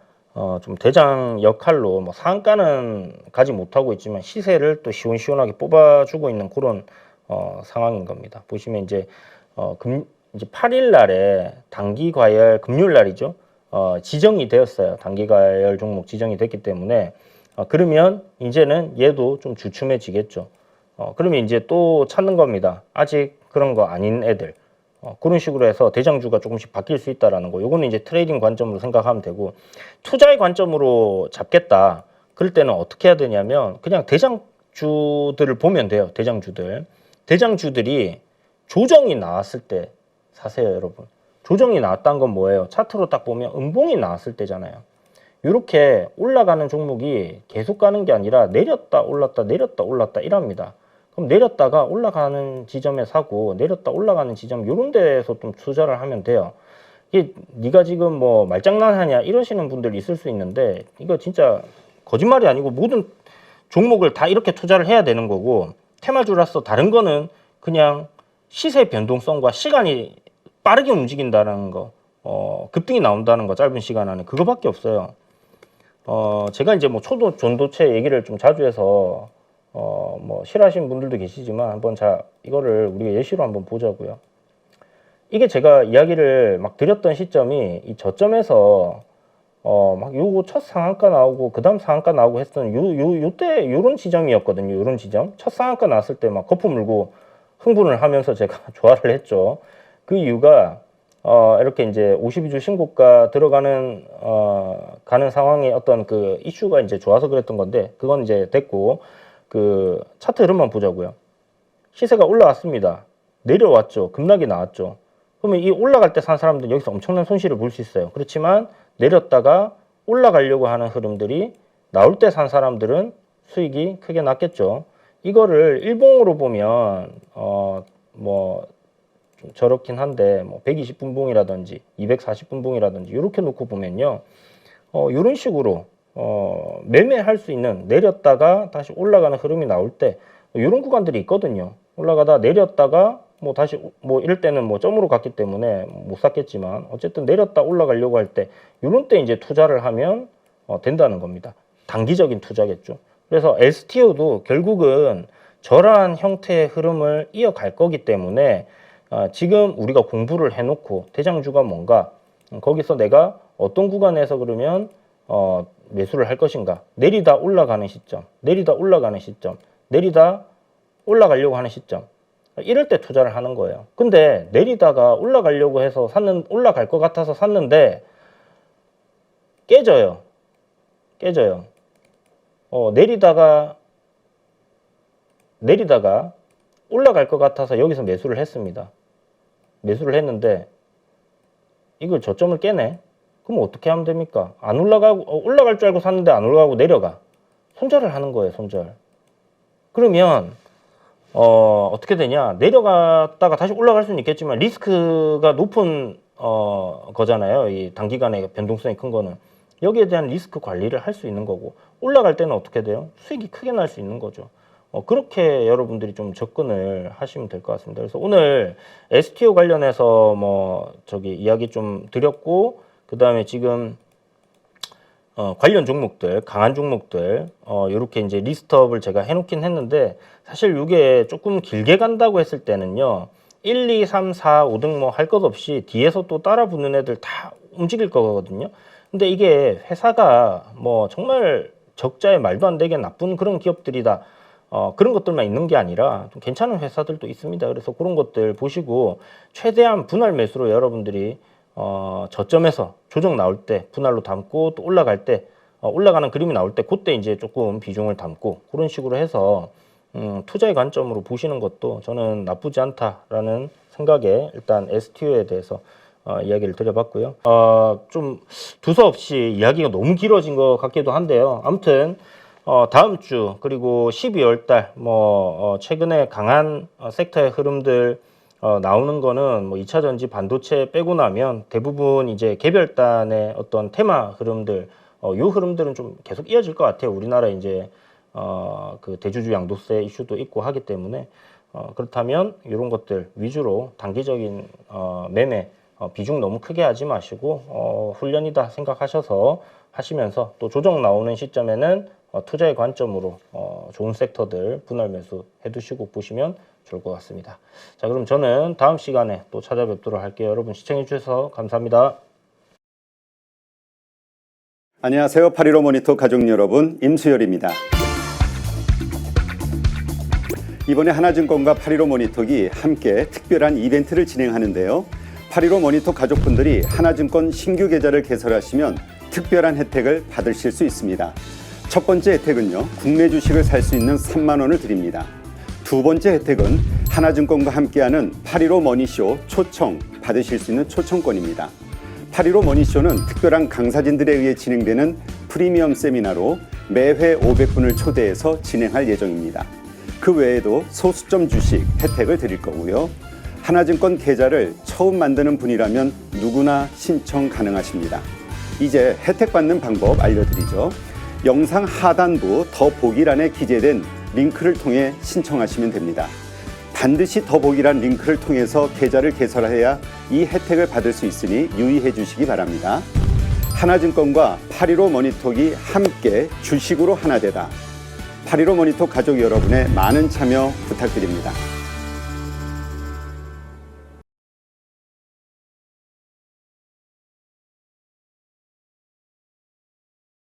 [SPEAKER 1] 좀 대장 역할로 뭐 상한가는 가지 못하고 있지만 시세를 또 시원시원하게 뽑아주고 있는 그런 상황인 겁니다. 보시면 이제 이제 8일 날에 단기 과열, 금요일 날이죠. 지정이 되었어요. 단기 과열 종목 지정이 됐기 때문에 그러면 이제는 얘도 좀 주춤해지겠죠. 그러면 이제 또 찾는 겁니다. 아직 그런 거 아닌 애들. 그런 식으로 해서 대장주가 조금씩 바뀔 수 있다라는 거. 요거는 이제 트레이딩 관점으로 생각하면 되고, 투자의 관점으로 잡겠다. 그럴 때는 어떻게 해야 되냐면 그냥 대장주들을 보면 돼요. 대장주들이 조정이 나왔을 때 사세요, 여러분. 조정이 나왔다는 건 뭐예요? 차트로 딱 보면 음봉이 나왔을 때잖아요. 이렇게 올라가는 종목이 계속 가는 게 아니라 내렸다 올랐다 내렸다 올랐다 이랍니다. 그럼 내렸다가 올라가는 지점에 사고, 내렸다 올라가는 지점 이런 데에서 좀 투자를 하면 돼요. 이게 네가 지금 뭐 말장난하냐 이러시는 분들 있을 수 있는데, 이거 진짜 거짓말이 아니고 모든 종목을 다 이렇게 투자를 해야 되는 거고, 테마주라서 다른 거는 그냥 시세 변동성과 시간이 빠르게 움직인다는 거, 급등이 나온다는 거, 짧은 시간 안에 그거밖에 없어요. 제가 이제 뭐 초도 전도체 얘기를 좀 자주 해서 뭐 싫어하시는 분들도 계시지만 한번 이거를 우리가 예시로 한번 보자고요. 이게 제가 이야기를 막 드렸던 시점이 이 저점에서 막 요거 첫 상한가 나오고 그 다음 상한가 나오고 했던 요때 요런 지점이었거든요. 요런 지점. 첫 상한가 나왔을 때 막 거품 물고 흥분을 하면서 제가 조화를 했죠. 그 이유가 이렇게 이제 52주 신고가 들어가는 가는 상황에 어떤 그 이슈가 이제 좋아서 그랬던 건데, 그건 이제 됐고, 그 차트 흐름만 보자고요. 시세가 올라왔습니다. 내려왔죠. 급락이 나왔죠. 그러면 이 올라갈 때 산 사람들은 여기서 엄청난 손실을 볼 수 있어요. 그렇지만 내렸다가 올라가려고 하는 흐름들이 나올 때 산 사람들은 수익이 크게 났겠죠. 이거를 일봉으로 보면 뭐 좀 저렇긴 한데 뭐 120분봉이라든지 240분봉이라든지 이렇게 놓고 보면요, 이런 식으로 매매할 수 있는, 내렸다가 다시 올라가는 흐름이 나올 때 이런 구간들이 있거든요. 올라가다 내렸다가 뭐 다시 뭐 이럴 때는 뭐 점으로 갔기 때문에 못 샀겠지만 어쨌든 내렸다 올라가려고 할 때 이런 때 이제 투자를 하면 된다는 겁니다. 단기적인 투자겠죠. 그래서 STO도 결국은 저러한 형태의 흐름을 이어갈 거기 때문에 지금 우리가 공부를 해놓고 대장주가 뭔가, 거기서 내가 어떤 구간에서 그러면 매수를 할 것인가, 내리다 올라가는 시점, 내리다 올라가는 시점, 내리다 올라가려고 하는 시점, 이럴 때 투자를 하는 거예요. 근데 내리다가 올라가려고 해서 올라갈 것 같아서 샀는데 깨져요. 내리다가 내리다가 올라갈 것 같아서 여기서 매수를 했습니다. 매수를 했는데 이걸 저점을 깨네. 그럼 어떻게 하면 됩니까? 안 올라가고 올라갈 줄 알고 샀는데 안 올라가고 내려가. 손절을 하는 거예요, 손절. 그러면 어떻게 되냐? 내려갔다가 다시 올라갈 수는 있겠지만 리스크가 높은 거잖아요. 이 단기간에 변동성이 큰 거는. 여기에 대한 리스크 관리를 할 수 있는 거고, 올라갈 때는 어떻게 돼요? 수익이 크게 날 수 있는 거죠. 그렇게 여러분들이 좀 접근을 하시면 될 것 같습니다. 그래서 오늘 STO 관련해서 이야기 좀 드렸고, 그 다음에 지금 관련 종목들, 강한 종목들, 요렇게 이제 리스트업을 제가 해놓긴 했는데, 사실 이게 조금 길게 간다고 했을 때는요, 1, 2, 3, 4, 5등 뭐 할 것 없이 뒤에서 또 따라 붙는 애들 다 움직일 거거든요. 근데 이게 회사가 뭐 정말 적자에 말도 안 되게 나쁜 그런 기업들이다. 그런 것들만 있는 게 아니라 좀 괜찮은 회사들도 있습니다. 그래서 그런 것들 보시고 최대한 분할 매수로 여러분들이 저점에서 조정 나올 때 분할로 담고, 또 올라갈 때 올라가는 그림이 나올 때 그때 이제 조금 비중을 담고, 그런 식으로 해서 투자의 관점으로 보시는 것도 저는 나쁘지 않다라는 생각에 일단 STO에 대해서 이야기를 드려봤고요. 좀 두서없이 이야기가 너무 길어진 것 같기도 한데요. 아무튼 다음 주 그리고 12월 달 최근에 강한 섹터의 흐름들 나오는 거는 뭐 2차 전지 반도체 빼고 나면 대부분 이제 개별단의 어떤 테마 흐름들, 요 흐름들은 좀 계속 이어질 것 같아요. 우리나라 이제 그 대주주 양도세 이슈도 있고 하기 때문에 그렇다면 이런 것들 위주로 단기적인 매매 비중 너무 크게 하지 마시고 훈련이다 생각하셔서 하시면서, 또 조정 나오는 시점에는 투자의 관점으로 좋은 섹터들 분할 매수 해두시고 보시면 좋을 것 같습니다. 자, 그럼 저는 다음 시간에 또 찾아뵙도록 할게요. 여러분 시청해 주셔서 감사합니다.
[SPEAKER 2] 안녕하세요. 8.15 모니터 가족 여러분, 임수열입니다. 이번에 하나증권과 8.15 모니터기 함께 특별한 이벤트를 진행하는데요. 8.15 모니터 가족분들이 하나증권 신규 계좌를 개설하시면 특별한 혜택을 받으실 수 있습니다. 첫 번째 혜택은요, 국내 주식을 살 수 있는 3만 원을 드립니다. 두 번째 혜택은 하나증권과 함께하는 8.15 머니쇼 초청 받으실 수 있는 초청권입니다. 8.15 머니쇼는 특별한 강사진들에 의해 진행되는 프리미엄 세미나로 매회 500분을 초대해서 진행할 예정입니다. 그 외에도 소수점 주식 혜택을 드릴 거고요. 하나증권 계좌를 처음 만드는 분이라면 누구나 신청 가능하십니다. 이제 혜택 받는 방법 알려드리죠. 영상 하단부 더보기란에 기재된 링크를 통해 신청하시면 됩니다. 반드시 더보기란 링크를 통해서 계좌를 개설해야 이 혜택을 받을 수 있으니 유의해 주시기 바랍니다. 하나증권과 8.15 모니터기 함께 주식으로 하나 되다. 8.15 모니터 가족 여러분의 많은 참여 부탁드립니다.